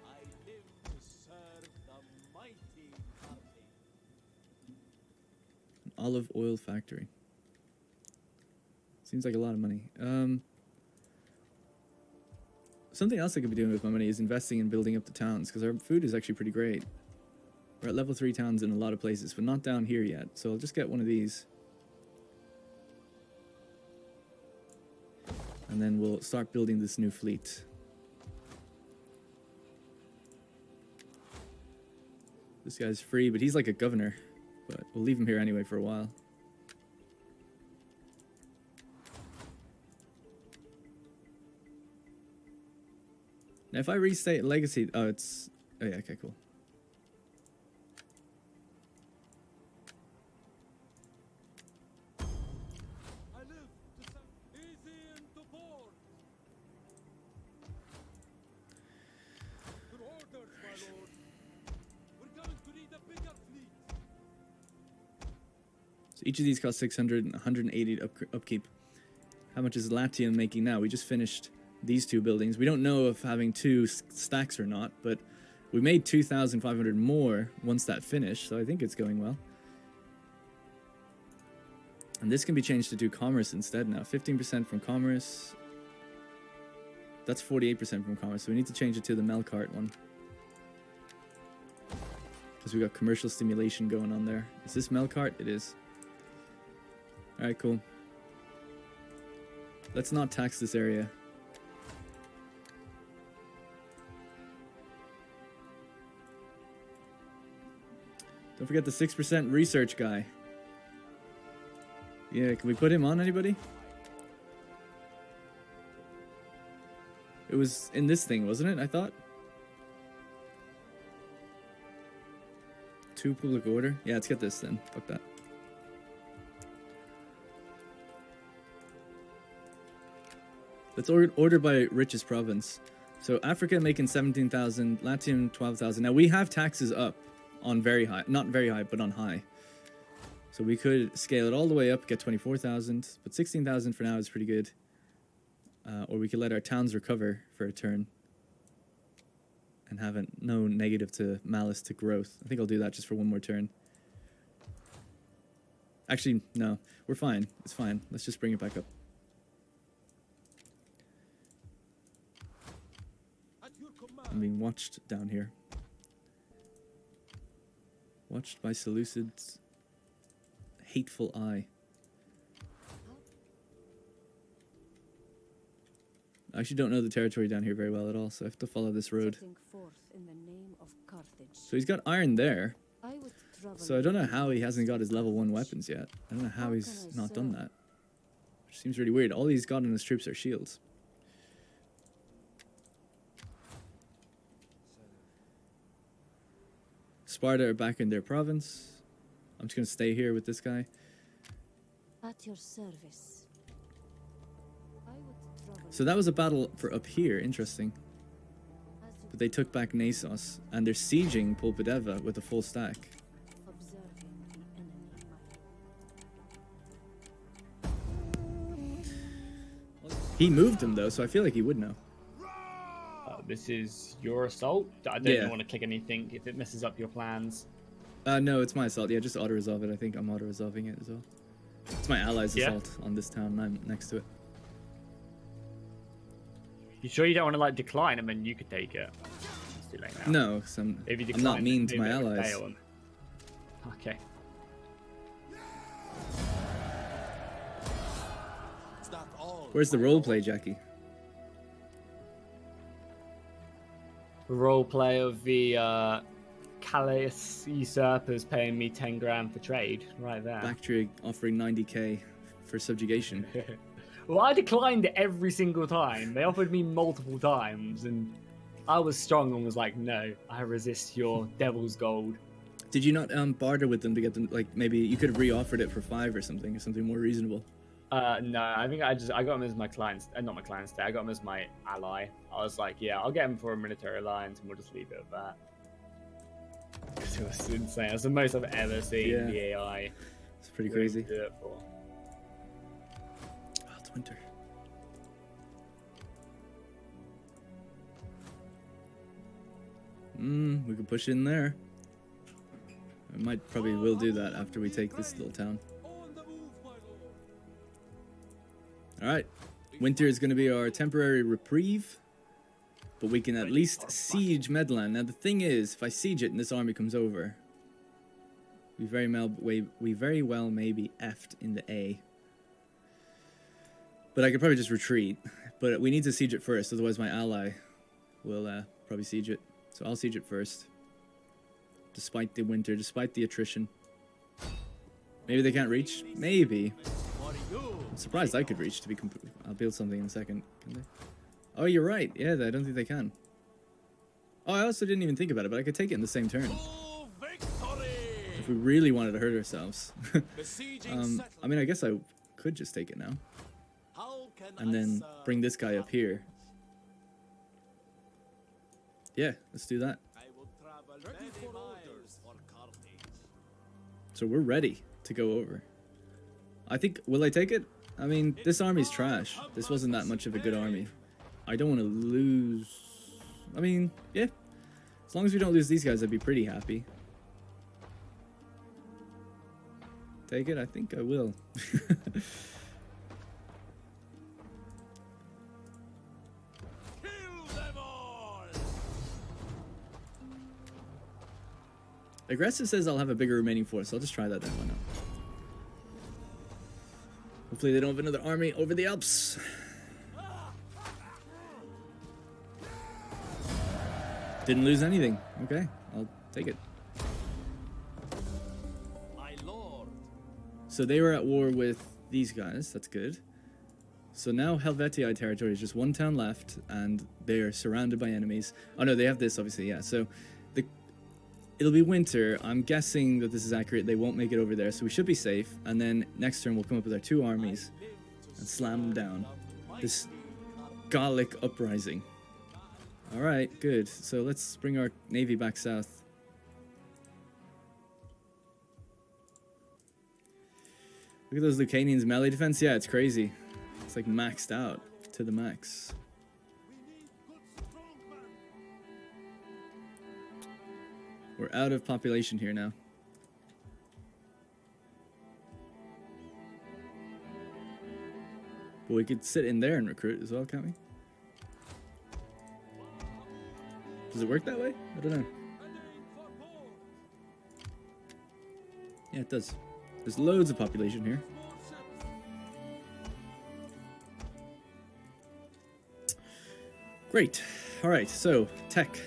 Speaker 2: I live to serve the mighty Carthage.
Speaker 1: An olive oil factory. Seems like a lot of money. Something else I could be doing with my money is investing in building up the towns, because our food is actually pretty great. We're at level 3 towns in a lot of places, but not down here yet. So I'll just get one of these. And then we'll start building this new fleet. This guy's free, but he's like a governor. But we'll leave him here anyway for a while. Now, if I restate Legacy... Oh, it's... Oh, yeah, okay, cool.
Speaker 3: I live to serve. Easy into port. Good orders, my lord. We're going to need a bigger fleet.
Speaker 1: So each of these cost 600 and 180 upkeep. How much is Latium making now? We just finished these 2 buildings. We don't know if having 2 stacks or not, but we made 2,500 more once that finished, so I think it's going well. And this can be changed to do commerce instead now. 15% from commerce. That's 48% from commerce, so we need to change it to the Melkart one. Because we got commercial stimulation going on there. Is this Melkart? It is. Alright, cool. Let's not tax this area. Don't forget the 6% research guy. Yeah, can we put him on, anybody? It was in this thing, wasn't it? I thought. 2 public order. Yeah, let's get this then. Fuck that. Let's order by richest province. So Africa making 17,000, Latium 12,000. Now we have taxes up on very high, not very high, but on high. So we could scale it all the way up, get 24,000, but 16,000 for now is pretty good. Or we could let our towns recover for a turn and have no negative to malice to growth. I think I'll do that just for one more turn. Actually, no, we're fine. It's fine. Let's just bring it back up. I'm being watched down here. Watched by Seleucid's hateful eye. I actually don't know the territory down here very well at all, so I have to follow this road.
Speaker 4: Setting forth in the name of Carthage.
Speaker 1: So he's got iron there.
Speaker 4: I would travel
Speaker 1: So I don't know how he hasn't got his level 1 weapons yet. I don't know how he's not done that. Which seems really weird. All he's got in his troops are shields. Sparta are back in their province. I'm just going to stay here with this guy.
Speaker 4: at your service. I would travel
Speaker 1: So that was a battle for up here. Interesting.
Speaker 4: as you
Speaker 1: But they took back Nasos, and they're sieging Pulpideva with a full stack.
Speaker 4: observing the enemy.
Speaker 1: He moved him though, so I feel like he would know.
Speaker 5: This is your assault. I don't
Speaker 1: Yeah.
Speaker 5: want to click anything if it messes up your plans.
Speaker 1: No, it's my assault. Yeah, just auto-resolve it. I think I'm auto-resolving it as well. It's my allies'
Speaker 5: Yeah.
Speaker 1: assault on this town, and I'm next to it.
Speaker 5: You sure you don't want to like decline them and you could take it? It's too late now.
Speaker 1: No, 'cause I'm
Speaker 5: If you
Speaker 1: not
Speaker 5: decline,
Speaker 1: mean to
Speaker 5: maybe
Speaker 1: my
Speaker 5: that would
Speaker 1: allies.
Speaker 5: fail 'em. Okay.
Speaker 2: It's not all.
Speaker 1: Where's the roleplay, Jackie?
Speaker 5: Roleplay of the Calais usurpers paying me 10 grand for trade, right there.
Speaker 1: Bactria offering 90k for subjugation.
Speaker 5: Well, I declined it every single time. They offered me multiple times, and I was strong and was like, no, I resist your devil's gold.
Speaker 1: Did you not barter with them to get them? Like maybe you could have re-offered it for 5 or something more reasonable.
Speaker 5: No, I think I got him as my client, not my client stay. I got him as my ally. I was like, yeah, I'll get him for a military alliance, and we'll just leave it at that. Because it was insane. It's the most I've ever seen
Speaker 1: Yeah.
Speaker 5: the AI.
Speaker 1: It's pretty
Speaker 5: really
Speaker 1: crazy.
Speaker 5: do it for.
Speaker 1: Oh, it's winter. We could push in there. I might probably will do that after we take this little town.
Speaker 2: On the move, my lord.
Speaker 1: All right, winter is going to be our temporary reprieve, but we can at least siege Medland. Now the thing is, if I siege it and this army comes over, we very well may be effed in the A. But I could probably just retreat. But we need to siege it first, otherwise my ally will probably siege it. So I'll siege it first, despite the winter, despite the attrition. Maybe they can't reach. Maybe.
Speaker 2: For you.
Speaker 1: I'm surprised I could reach to be complete. I'll build something in a second. Can they? Oh, you're right. Yeah, I don't think they can. Oh, I also didn't even think about it, but I could take it in the same turn
Speaker 2: To victory.
Speaker 1: if we really wanted to hurt ourselves.
Speaker 2: Besieging
Speaker 1: I
Speaker 2: settlement.
Speaker 1: mean, I guess I could just take it now
Speaker 2: How can
Speaker 1: and
Speaker 2: I
Speaker 1: then
Speaker 2: serve
Speaker 1: bring this guy up here. Yeah, let's do that.
Speaker 2: I will travel many miles for Carthage.
Speaker 1: So we're ready to go over. I think, will I take it? I mean, this army's trash. This wasn't that much of a good army. I don't want to lose. I mean, yeah. As long as we don't lose these guys, I'd be pretty happy. Take it? I think I will.
Speaker 2: Kill them all.
Speaker 1: Aggressive says I'll have a bigger remaining force. I'll just try that then. Why not? Hopefully they don't have another army over the Alps. Didn't lose anything. Okay, I'll take it.
Speaker 2: My lord.
Speaker 1: So they were at war with these guys. That's good. So now Helvetii territory is just one town left, and they are surrounded by enemies. Oh no, they have this obviously. Yeah. So it'll be winter. I'm guessing that this is accurate. They won't make it over there, so we should be safe. And then next turn we'll come up with our 2 armies and slam them down. This Gallic uprising. All right, good. So let's bring our navy back south. Look at those Lucanians melee defense. Yeah, it's crazy. It's like maxed out to the max. We're out of population here now. But we could sit in there and recruit as well, can't we? Does it work that way? I don't know. Yeah, it does. There's loads of population here. Great. All right, so tech.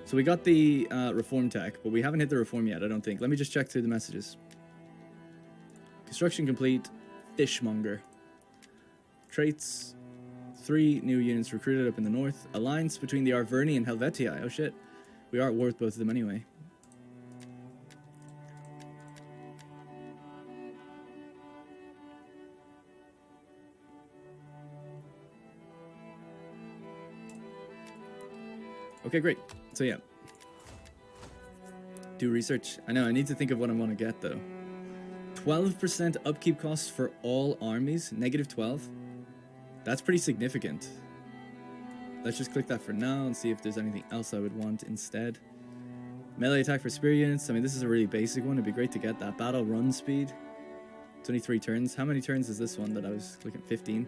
Speaker 1: So we got the reform tech, but we haven't hit the reform yet, I don't think. Let me just check through the messages. Construction complete. Fishmonger. Traits. 3 new units recruited up in the north. Alliance between the Arverni and Helvetii. Oh shit. We are at war with both of them anyway. Okay, great. So yeah. Do research. I know, I need to think of what I want to get though. 12% upkeep costs for all armies. Negative 12. That's pretty significant. Let's just click that for now and see if there's anything else I would want instead. Melee attack for spear units. I mean, this is a really basic one. It'd be great to get that. Battle run speed. 23 turns. How many turns is this one that I was looking at? 15.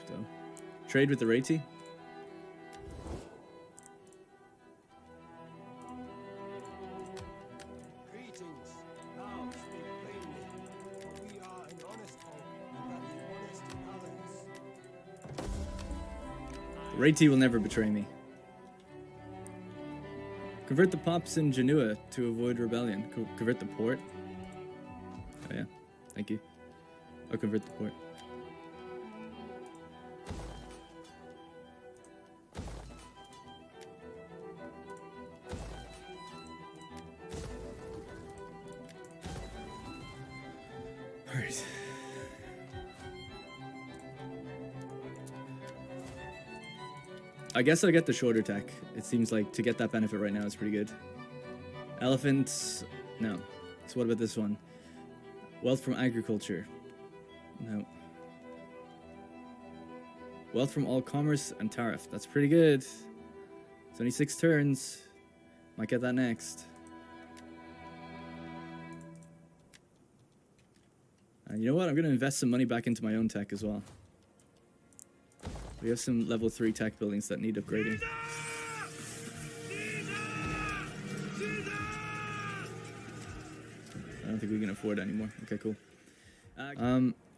Speaker 1: So, trade with the Reti. Reti will never betray me. Convert the pops in Genua to avoid rebellion. Convert the port. Oh yeah, thank you. I'll convert the port. Alright. I guess I'll get the shorter tech. It seems like to get that benefit right now is pretty good. Elephants, no. So what about this one? Wealth from agriculture, no. Wealth from all commerce and tariff, that's pretty good. It's only 6 turns. Might get that next. And you know what? I'm gonna invest some money back into my own tech as well. We have some level 3 tech buildings that need upgrading. I don't think we can afford it anymore. Okay, cool.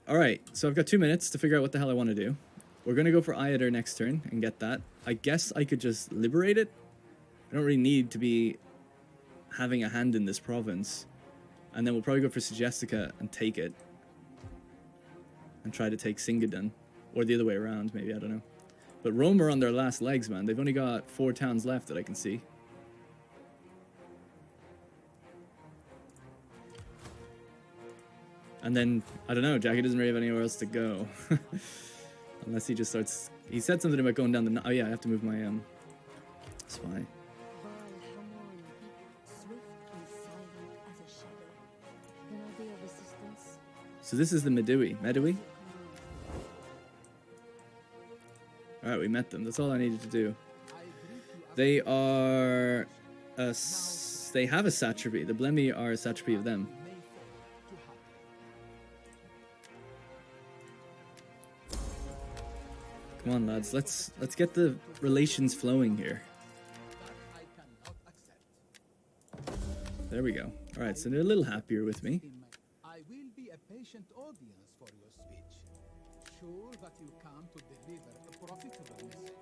Speaker 1: Alright, so I've got 2 minutes to figure out what the hell I want to do. We're going to go for Iadar next turn and get that. I guess I could just liberate it. I don't really need to be having a hand in this province. And then we'll probably go for Segestica and take it. And try to take Singadun. Or the other way around, maybe, I don't know. But Rome are on their last legs, man. They've only got 4 towns left that I can see. And then, I don't know, Jackie doesn't really have anywhere else to go. Unless he just starts... He said something about going down the... Oh yeah, I have to move my spy. So this is the Medui. Alright, we met them. That's all I needed to do. They are... they have a satrapy. The Blemmy are a satrapy of them. Come on, lads. Let's get the relations flowing here. There we go. Alright, so they're a little happier with me.
Speaker 6: I will be a patient audience for your speech. Sure that you come to deliver a profitable message.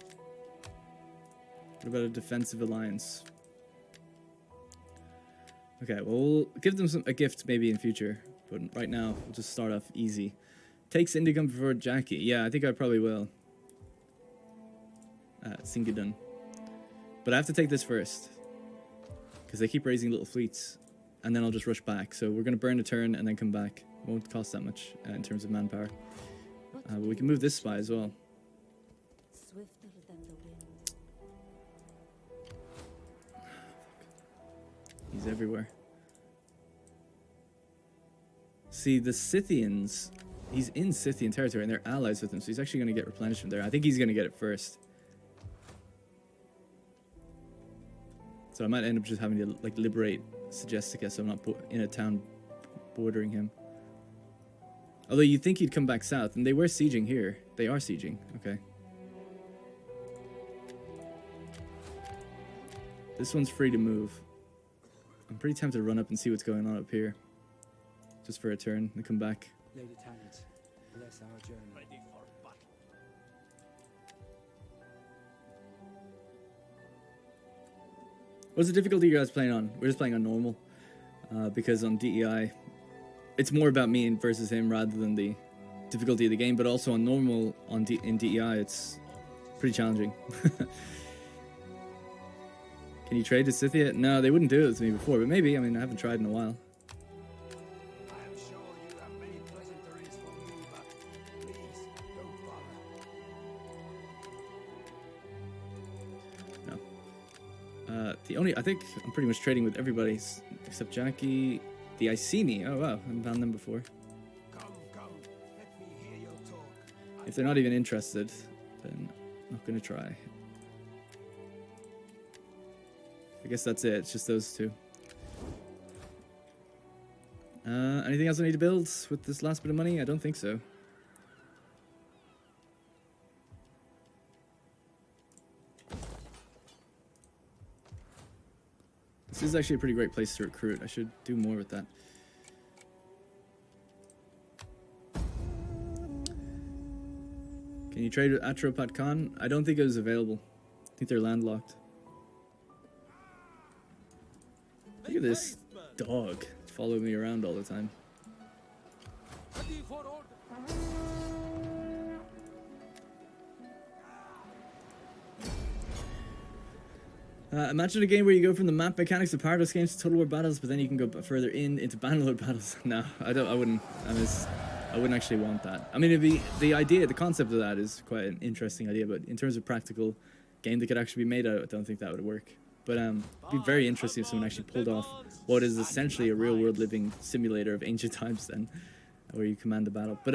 Speaker 1: What about a defensive alliance? Okay, well, we'll give them a gift maybe in future. But right now, we'll just start off easy. Takes Indigum before Jackie. Yeah, I think I probably will. Singadun. But I have to take this first. Because they keep raising little fleets. And then I'll just rush back. So we're going to burn a turn and then come back. It won't cost that much in terms of manpower. But we can move this spy as well.
Speaker 4: Swifter than the wind.
Speaker 1: He's everywhere. See, the Scythians, he's in Scythian territory and they're allies with him, so he's actually going to get replenishment there. I think he's going to get it first. So I might end up just having to like liberate Segestica so I'm not in a town bordering him. Although you'd think he'd come back south, and they were sieging here. They are sieging, okay. This one's free to move. I'm pretty tempted to run up and see what's going on up here. Just for a turn and come back.
Speaker 7: Lady Tanit, bless our journey.
Speaker 2: Ready for battle.
Speaker 1: What's the difficulty you guys playing on? We're just playing on normal. Because on DEI, it's more about me versus him rather than the difficulty of the game. But also on normal, in DEI, it's pretty challenging. Can you trade to Scythia? No, they wouldn't do it to me before, but maybe. I mean, I haven't tried in a while.
Speaker 2: I am sure you have many pleasantries for me, but please don't bother.
Speaker 1: No. I think I'm pretty much trading with everybody except Jackie. The Iceni. Oh wow, I haven't found them before.
Speaker 2: Come, let me hear your talk.
Speaker 1: If they're not even interested, then I'm not gonna try. I guess that's it. It's just those two. Anything else I need to build with this last bit of money? I don't think so. This is actually a pretty great place to recruit. I should do more with that. Can you trade with Atropat Khan? I don't think it was available. I think they're landlocked. Look at this dog following me around all the time.
Speaker 3: Ready for order.
Speaker 1: Imagine a game where you go from the map mechanics of Paradox games to Total War battles, but then you can go further into Bannerlord battles. No, I wouldn't. I wouldn't actually want that. I mean, it'd be the idea, the concept of that is quite an interesting idea, but in terms of practical game that could actually be made, I don't think that would work. But it'd be very interesting if someone actually pulled off what is essentially a real-world living simulator of ancient times, then, where you command the battle. But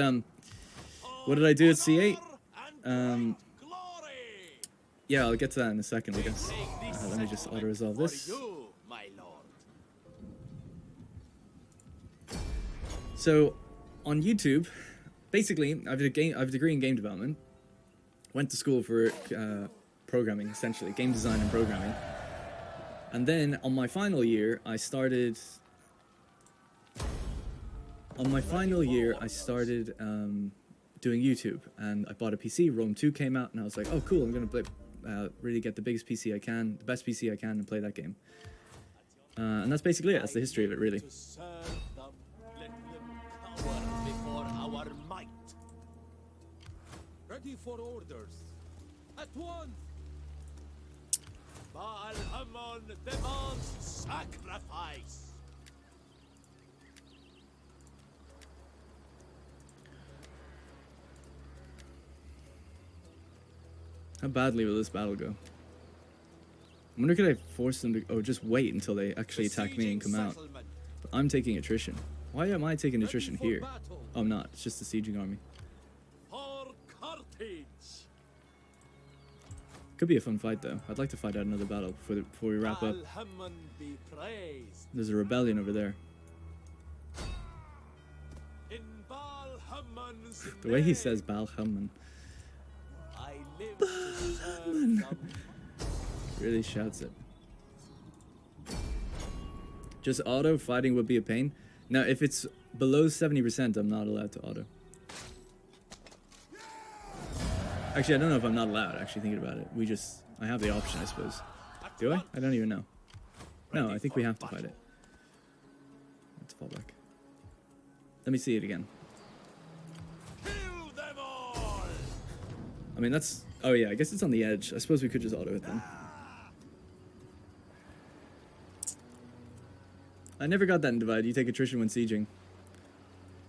Speaker 1: what did I do at C8? Yeah, I'll get to that in a second, I guess. Let me just auto-resolve this. So, on YouTube, basically, I have a degree in game development. Went to school for programming, essentially, game design and programming. And then, on my final year, I started doing YouTube. And I bought a PC, Rome 2 came out, and I was like, oh cool, I'm going to really get the biggest PC I can, the best PC I can, and play that game. And that's basically it. That's the history of it, really.
Speaker 2: Ready for orders. At once. Baal Hammon demands sacrifice.
Speaker 1: How badly will this battle go? I wonder, could I force them to... Oh, just wait until they actually attack me and come out. But I'm taking attrition. Why am I taking attrition here? Oh, I'm not. It's just the sieging army.
Speaker 2: For Carthage.
Speaker 1: Could be a fun fight, though. I'd like to fight out another battle before we wrap up.
Speaker 2: Baal Hammon be praised.
Speaker 1: There's a rebellion over there.
Speaker 2: In Baal Hammon's
Speaker 1: The way he
Speaker 2: name,
Speaker 1: says Baal Hammon
Speaker 2: I live to serve them.
Speaker 1: really shouts it. Just auto fighting would be a pain. Now, if it's below 70%, I'm not allowed to auto. Actually, I don't know if I'm not allowed, actually, thinking about it. I have the option, I suppose. Do I? I don't even know. No, I think we have to fight it. Let's fall back. Let me see it again.
Speaker 2: Kill them all.
Speaker 1: I mean, that's... Oh, yeah, I guess it's on the edge. I suppose we could just auto it then. I never got that in Divide. You take attrition when sieging.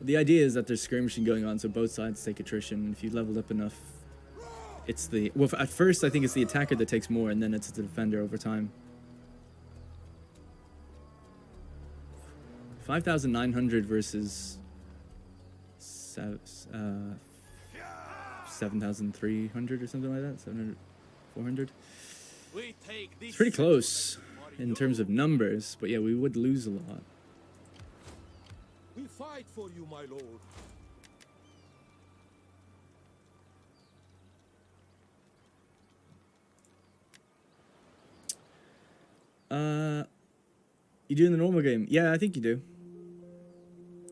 Speaker 1: The idea is that there's skirmishing going on, so both sides take attrition. If you leveled up enough, it's the... Well, at first, I think it's the attacker that takes more, and then it's the defender over time. 5,900 versus 7,300 or something like that. 700, 400.
Speaker 2: We take this
Speaker 1: It's pretty close
Speaker 2: settlement for
Speaker 1: in
Speaker 2: you.
Speaker 1: terms of numbers, but yeah, we would lose a lot.
Speaker 2: We fight for you, my lord.
Speaker 1: You do in the normal game? Yeah, I think you do.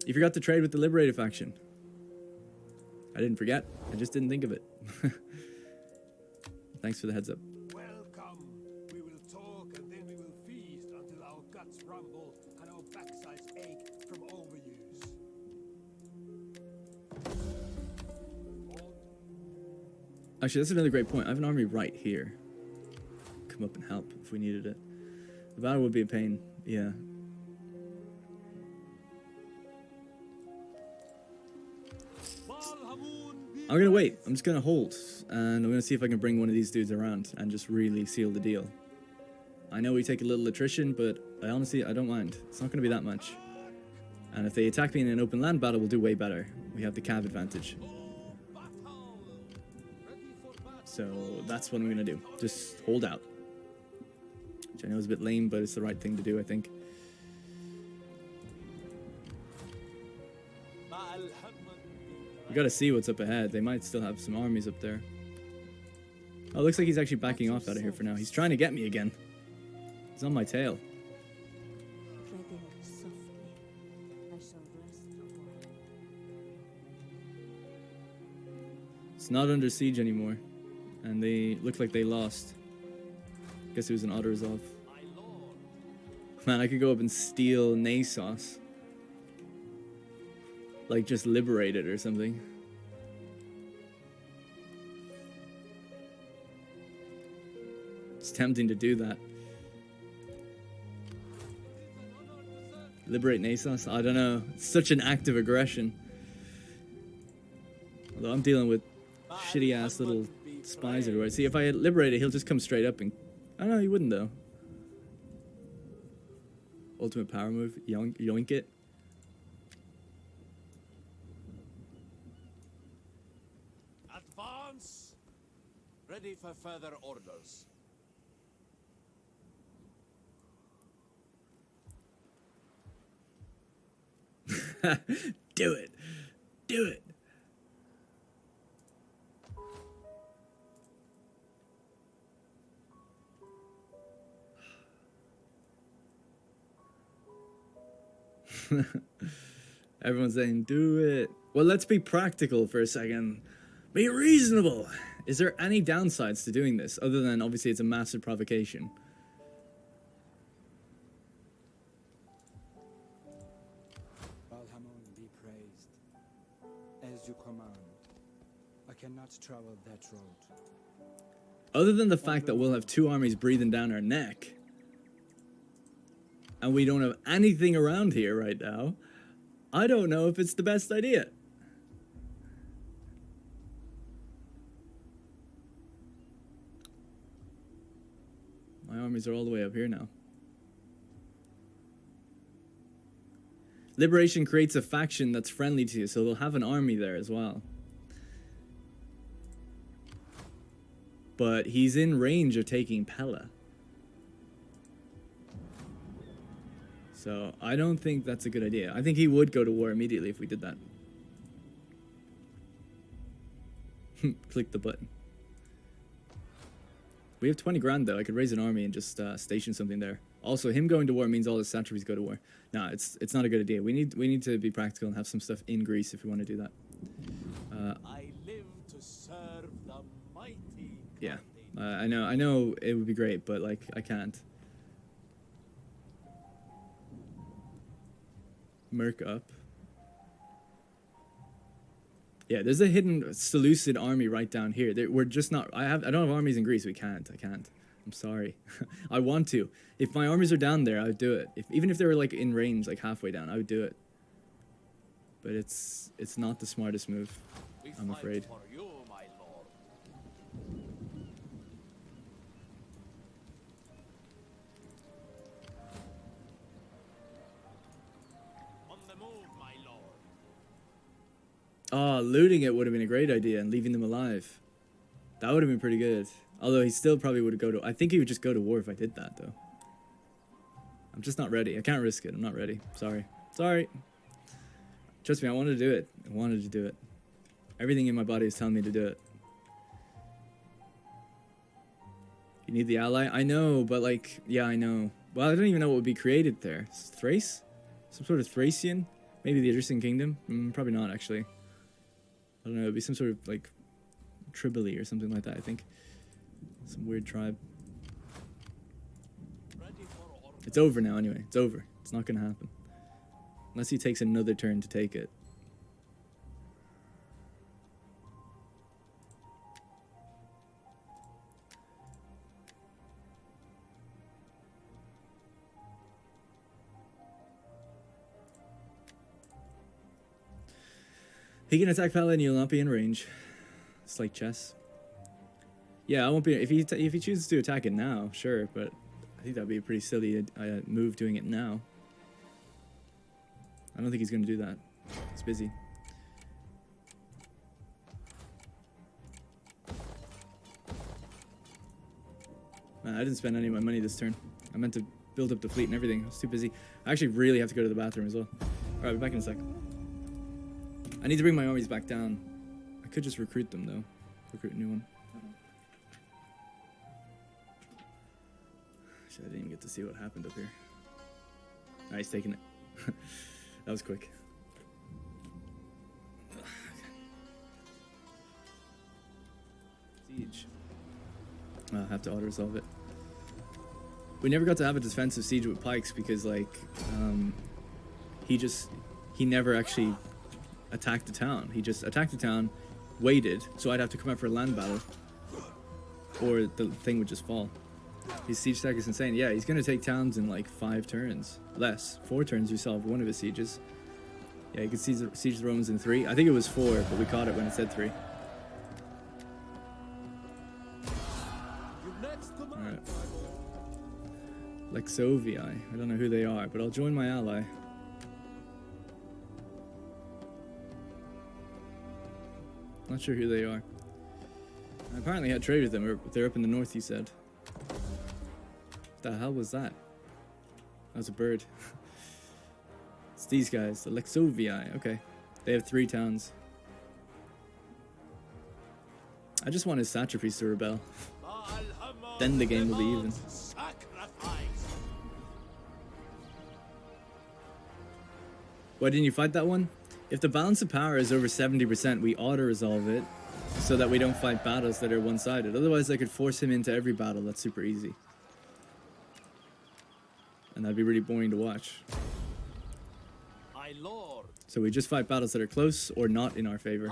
Speaker 1: You forgot to trade with the Liberated faction. I didn't forget. I just didn't think of it. Thanks for the heads up.
Speaker 3: Welcome. We will talk and then we will feast until our guts rumble and our backsides ache from overuse.
Speaker 1: Actually, that's another great point. I have an army right here. Come up and help if we needed it. The battle would be a pain. Yeah. I'm gonna wait. I'm just gonna hold, and I'm gonna see if I can bring one of these dudes around and just really seal the deal. I know we take a little attrition, but I don't mind. It's not gonna be that much. And if they attack me in an open land battle, we'll do way better. We have the cav advantage. So that's what I'm gonna do. Just hold out. Which I know is a bit lame, but it's the right thing to do, I think. We gotta see what's up ahead. They might still have some armies up there. Oh, looks like he's actually backing off out of here for now. He's trying to get me again. He's on my tail.
Speaker 4: Treading softly, I shall rest a while.
Speaker 1: It's not under siege anymore. And they look like they lost. Guess it was an auto resolve. Man, I could go up and steal Nasos. Like, just liberate it or something. It's tempting to do that. Liberate Nasos? I don't know. It's such an act of aggression. Although I'm dealing with shitty ass little spies everywhere. See, if I liberate it, he'll just come straight up and... I don't know, he wouldn't though. Ultimate power move. Yoink it.
Speaker 2: Advance. Ready for further orders.
Speaker 1: Do it. Do it. Everyone's saying, do it. Well, let's be practical for a second. Be reasonable. Is there any downsides to doing this, other than obviously it's a massive provocation?
Speaker 7: Balhamon be praised. As you command. I cannot travel that road.
Speaker 1: Other than the fact that we'll have two armies breathing down our neck, and we don't have anything around here right now, I don't know if it's the best idea. My armies are all the way up here now. Liberation creates a faction that's friendly to you, so they'll have an army there as well. But he's in range of taking Pella. So I don't think that's a good idea. I think he would go to war immediately if we did that. Click the button. We have 20 grand though. I could raise an army and just station something there. Also, him going to war means all his satrapies go to war. No, it's not a good idea. We need to be practical and have some stuff in Greece if we want to do that.
Speaker 2: I live to serve the mighty.
Speaker 1: Yeah,
Speaker 2: Carthage.
Speaker 1: I know it would be great, but like I can't. Merc up. Yeah, there's a hidden Seleucid army right down here. We're just not. I don't have armies in Greece. I can't. I'm sorry. I want to. If my armies are down there, I would do it. Even if they were like in range, like halfway down, I would do it. But it's not the smartest move,
Speaker 2: We
Speaker 1: I'm
Speaker 2: fight
Speaker 1: afraid.
Speaker 2: for you, my lord. On the move, my lord.
Speaker 1: Oh, looting it would have been a great idea and leaving them alive. That would have been pretty good. Although he still probably would go to... I think he would just go to war if I did that, though. I'm just not ready. I can't risk it. I'm not ready. Sorry. Sorry. Trust me, I wanted to do it. I wanted to do it. Everything in my body is telling me to do it. You need the ally? I know, but like... Yeah, I know. Well, I don't even know what would be created there. Thrace? Some sort of Thracian? Maybe the Etruscan kingdom? Probably not, actually. I don't know. It would be some sort of, like... Triboli or something like that, I think. Some weird tribe. It's over now, anyway. It's over. It's not gonna happen. Unless he takes another turn to take it. He can attack Pala and you'll not be in range. It's like chess. Yeah, I won't be... If he chooses to attack it now, sure, but I think that'd be a pretty silly move doing it now. I don't think he's going to do that. He's busy. Man, I didn't spend any of my money this turn. I meant to build up the fleet and everything. I was too busy. I actually really have to go to the bathroom as well. Alright, be back in a sec. I need to bring my armies back down. I could just recruit them, though. Recruit a new one. Actually, I didn't even get to see what happened up here. Alright, he's taking it. That was quick. Siege. I'll have to auto-resolve it. We never got to have a defensive siege with pikes because, like, he never actually attacked the town. He just attacked the town, waited, so I'd have to come out for a land battle, or the thing would just fall. His siege stack is insane. Yeah, he's gonna take towns in like 5 turns. Less. 4 turns you solve one of his sieges. Yeah, you could siege the Romans in 3. I think it was 4, but we caught it when it said 3. Alright. Lexovii. I don't know who they are, but I'll join my ally. Not sure who they are. I apparently had trade with them. They're up in the north, you said. What the hell was that? That was a bird. It's these guys, the Lexovii. Okay. They have 3 towns. I just want his satrapies to rebel. Then the game will be even. Why didn't you fight that one? If the balance of power is over 70%, we auto-resolve it so that we don't fight battles that are one-sided. Otherwise, I could force him into every battle. That's super easy. And that'd be really boring to watch. So we just fight battles that are close or not in our favor.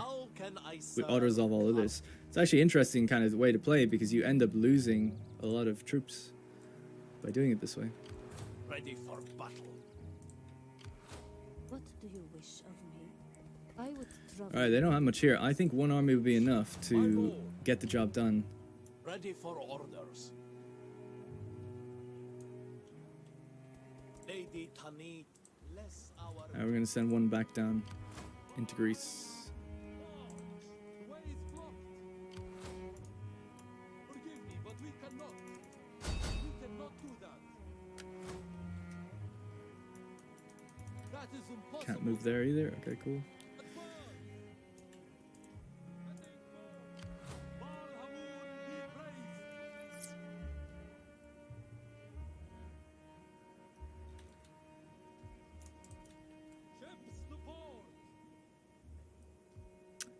Speaker 1: We auto-resolve all others. It's actually an interesting kind of way to play because you end up losing a lot of troops by doing it this way.
Speaker 2: Ready for battle.
Speaker 4: What do you wish of me? I would travel.
Speaker 1: Alright, they don't have much here. I think 1 army would be enough to get the job done.
Speaker 2: Ready for orders. Lady Tani, bless our...
Speaker 1: Alright, we're gonna send 1 back down into Greece.
Speaker 6: The way is blocked. Forgive me, but we cannot. We cannot do that. That is impossible.
Speaker 1: Can't move there either. Okay, cool.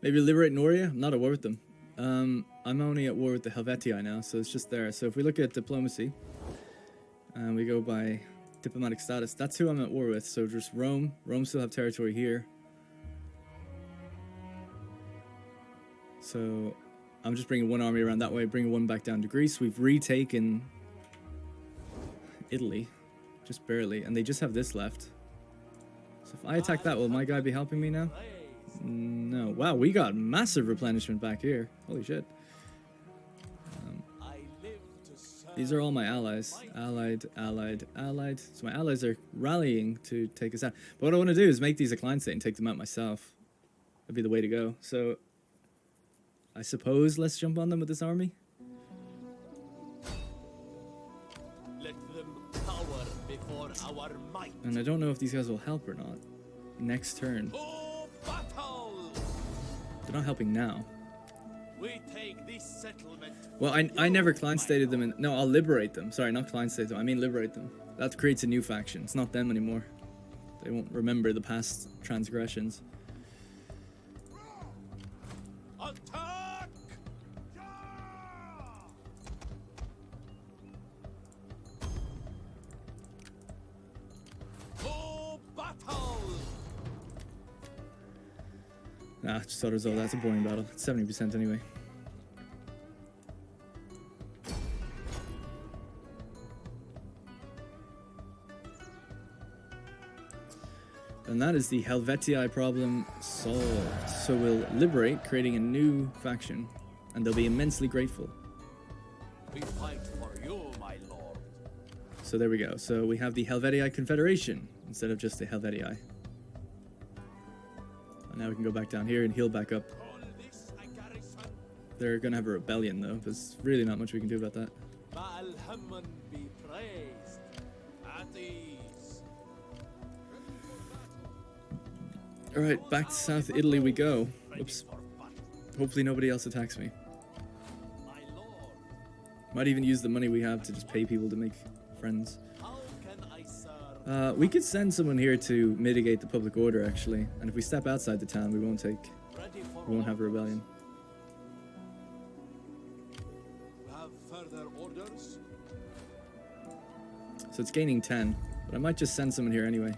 Speaker 1: Maybe liberate Noria? I'm not at war with them. I'm only at war with the Helvetii now, so it's just there. So if we look at diplomacy, and we go by diplomatic status, that's who I'm at war with. So just Rome. Rome still have territory here. So I'm just bringing 1 army around that way, bringing 1 back down to Greece. We've retaken Italy, just barely, and they just have this left. So if I attack that, will my guy be helping me now? No. Wow, we got massive replenishment back here. Holy shit. These are all my allies. Allied, allied, allied. So my allies are rallying to take us out. But what I want to do is make these a client state and take them out myself. That'd be the way to go. So I suppose let's jump on them with this army.
Speaker 2: Let them cower before our might.
Speaker 1: And I don't know if these guys will help or not. Next turn.
Speaker 2: Oh, battle!
Speaker 1: They're not helping now.
Speaker 2: We take this settlement.
Speaker 1: Well, I never client stated them. No, I'll liberate them. Sorry, not client state them. I mean liberate them. That creates a new faction. It's not them anymore. They won't remember the past transgressions.
Speaker 2: Attack! Oh, battle!
Speaker 1: Nah, just thought it was, oh, that's a boring battle. It's 70% anyway. And that is the Helvetii problem solved. So we'll liberate, creating a new faction, and they'll be immensely grateful.
Speaker 2: We fight for you, my lord.
Speaker 1: So there we go. So we have the Helvetii Confederation instead of just the Helvetii. And now we can go back down here and heal back up.
Speaker 2: All this a garrison.
Speaker 1: They're gonna have a rebellion though. There's really not much we can do about that.
Speaker 2: Baal Hammon be praised. At ease.
Speaker 1: Alright, back to South Italy we go.
Speaker 2: Ready
Speaker 1: Oops.
Speaker 2: for battle.
Speaker 1: Hopefully nobody else attacks me.
Speaker 2: My lord,
Speaker 1: Might even use the money we have to just pay people to make friends.
Speaker 2: how can I serve?
Speaker 1: We could send someone here to mitigate the public order actually. And if we step outside the town, we won't
Speaker 2: Ready for
Speaker 1: have a
Speaker 2: orders.
Speaker 1: rebellion.
Speaker 2: You have further orders?
Speaker 1: So it's gaining 10, but I might just send someone here anyway.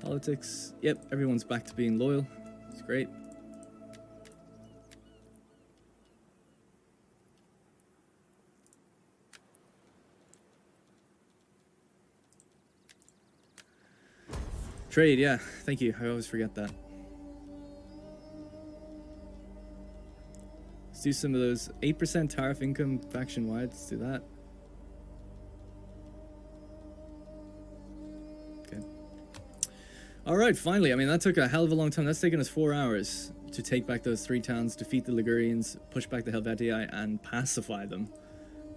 Speaker 1: Politics. Yep, everyone's back to being loyal. It's great. Trade, yeah. Thank you. I always forget that. Let's do some of those 8% tariff income faction-wide. Let's do that. All right, finally. I mean, that took a hell of a long time. That's taken us 4 hours to take back those 3 towns, defeat the Ligurians, push back the Helvetii, and pacify them.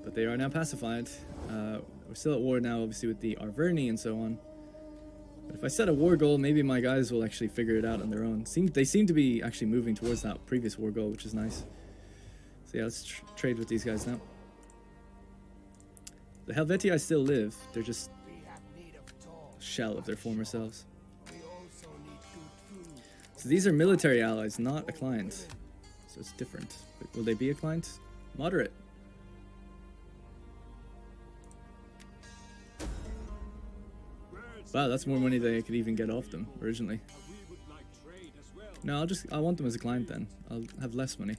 Speaker 1: But they are now pacified. We're still at war now, obviously, with the Arverni and so on. But if I set a war goal, maybe my guys will actually figure it out on their own. They seem to be actually moving towards that previous war goal, which is nice. So yeah, let's trade with these guys now. The Helvetii still live. They're just a shell of their former selves. So these are military allies, not a client. So it's different. But will they be a client? Moderate. Wow, that's more money than I could even get off them originally.
Speaker 3: We would like trade as well.
Speaker 1: No, I want them as a client then. I'll have less money.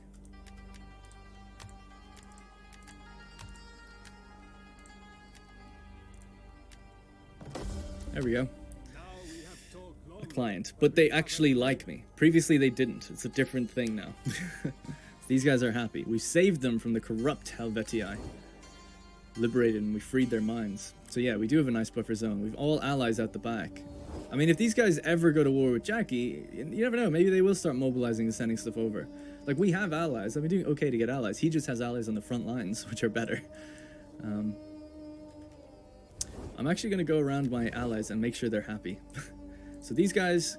Speaker 1: There we go.
Speaker 3: Now we have talked long.
Speaker 1: A client. But they actually like me. Previously they didn't. It's a different thing now. These guys are happy. We saved them from the corrupt Helvetii. Liberated and we freed their minds. So yeah, we do have a nice buffer zone. We've all allies out the back. I mean, if these guys ever go to war with Jackie, you never know. Maybe they will start mobilizing and sending stuff over. Like, we have allies. I've been doing okay to get allies. He just has allies on the front lines, which are better. I'm actually going to go around my allies and make sure they're happy. So these guys,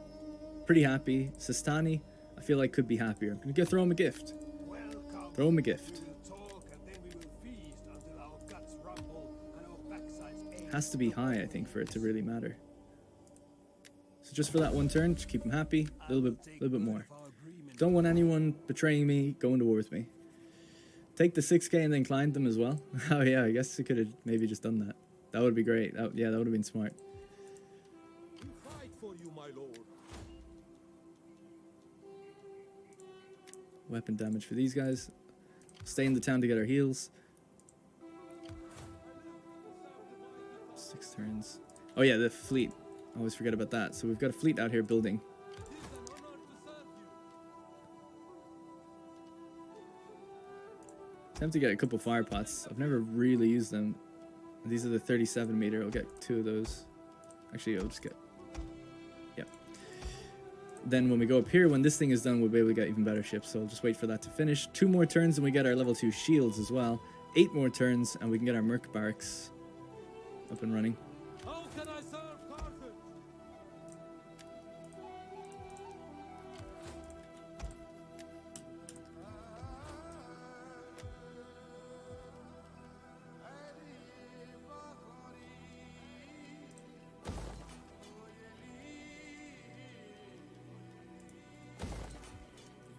Speaker 1: pretty happy. Sistani, I feel like could be happier. I'm going to throw him a gift.
Speaker 3: Welcome.
Speaker 1: Throw him a gift.
Speaker 3: We'll talk and then we will feast until our guts rumble and our backsides ache.
Speaker 1: Has to be high, I think, for it to really matter. So just for that one turn, just keep him happy. A little bit more. Don't want anyone betraying me, going to war with me. Take the 6k and then client them as well. Oh yeah, I guess we could have maybe just done that. That would be great. Yeah, that would have been smart.
Speaker 2: We fight for you, my lord.
Speaker 1: Weapon damage for these guys. Stay in the town to get our heals. 6 turns. Oh yeah, the fleet. I always forget about that. So we've got a fleet out here building. Time to get a couple fire pots. I've never really used them. These are the 37 meter. I'll get 2 of those. Actually, I'll just get... Yep. then when we go up here, when this thing is done, we'll be able to get even better ships. So I'll just wait for that to finish. 2 more turns and we get our level 2 shields as well. 8 more turns and we can get our Merc barracks up and running.
Speaker 2: How can I serve Carthage?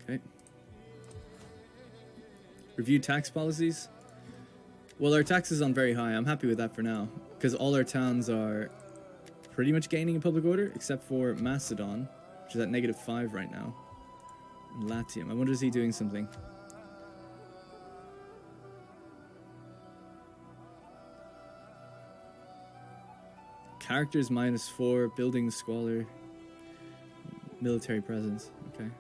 Speaker 1: Okay. Review tax policies. Well, our tax is on very high. I'm happy with that for now, because all our towns are pretty much gaining in public order, except for Macedon, which is at -5 right now. And Latium. I wonder, is he doing something? Characters -4, building squalor, military presence. Okay.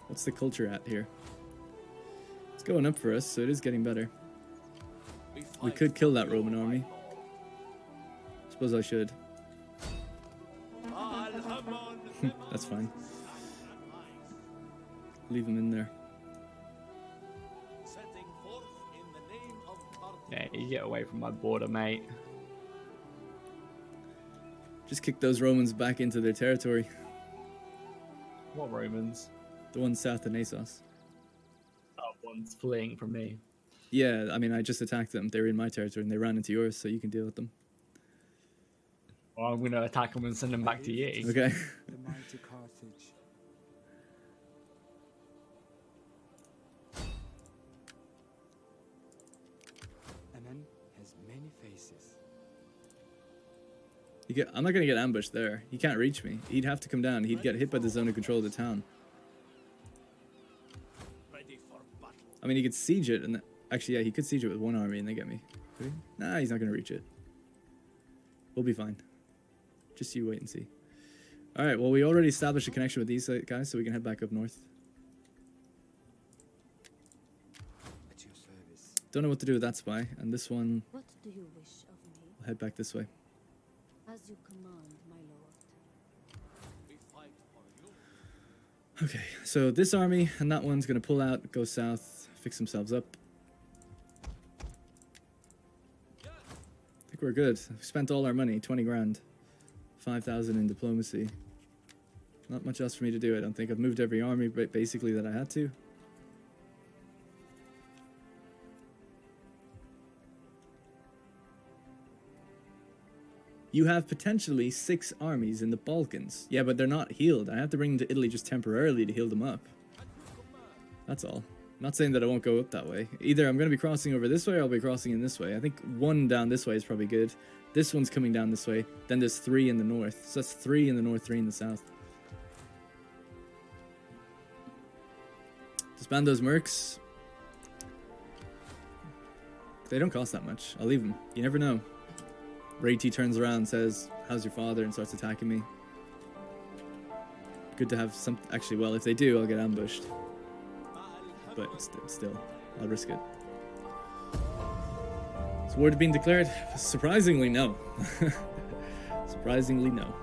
Speaker 1: What's the culture at here? It's going up for us, so it is getting better. We could kill that Roman army. Suppose I should. That's fine. Leave him in there.
Speaker 2: Setting forth in the name of Carthage.
Speaker 5: Yeah, you get away from my border, mate.
Speaker 1: Just kick those Romans back into their territory.
Speaker 5: What Romans?
Speaker 1: The ones south of Nasos.
Speaker 5: Oh, one's fleeing from me.
Speaker 1: Yeah, I mean, I just attacked them. They were in my territory and they ran into yours, so you can deal with them.
Speaker 5: Well, I'm gonna attack them and send them back to you.
Speaker 1: Okay.
Speaker 7: The mighty Carthage. A man has many faces.
Speaker 1: I'm not gonna get ambushed there. He can't reach me. He'd have to come down. He'd get hit by the zone of control of the town.
Speaker 2: Ready for battle.
Speaker 1: I mean, he could siege it, and actually, yeah, he could siege it with 1 army and they get me. Could he? Nah, he's not gonna reach it. We'll be fine. Just you wait and see. All right. Well, we already established a connection with these guys, so we can head back up north.
Speaker 7: At your service.
Speaker 1: Don't know what to do with that spy, and this one.
Speaker 4: What do you wish of me?
Speaker 1: We'll head back this way.
Speaker 4: As you command, my lord.
Speaker 2: We fight for you.
Speaker 1: Okay. So this army and that one's gonna pull out, go south, fix themselves up. I think we're good. We spent all our money, 20 grand. 5,000 in diplomacy. Not much else for me to do, I don't think. I've moved every army basically that I had to. You have potentially 6 armies in the Balkans. Yeah, but they're not healed. I have to bring them to Italy just temporarily to heal them up. That's all. I'm not saying that I won't go up that way. Either I'm going to be crossing over this way or I'll be crossing in this way. I think 1 down this way is probably good. This one's coming down this way. Then there's 3 in the north. So that's 3 in the north, 3 in the south. Disband those mercs. They don't cost that much. I'll leave them. You never know. Reti turns around and says, "How's your father?" and starts attacking me. Good to have some... Actually, well, if they do, I'll get ambushed. But still, I'll risk it. Is war being declared? Surprisingly, no. Surprisingly, no.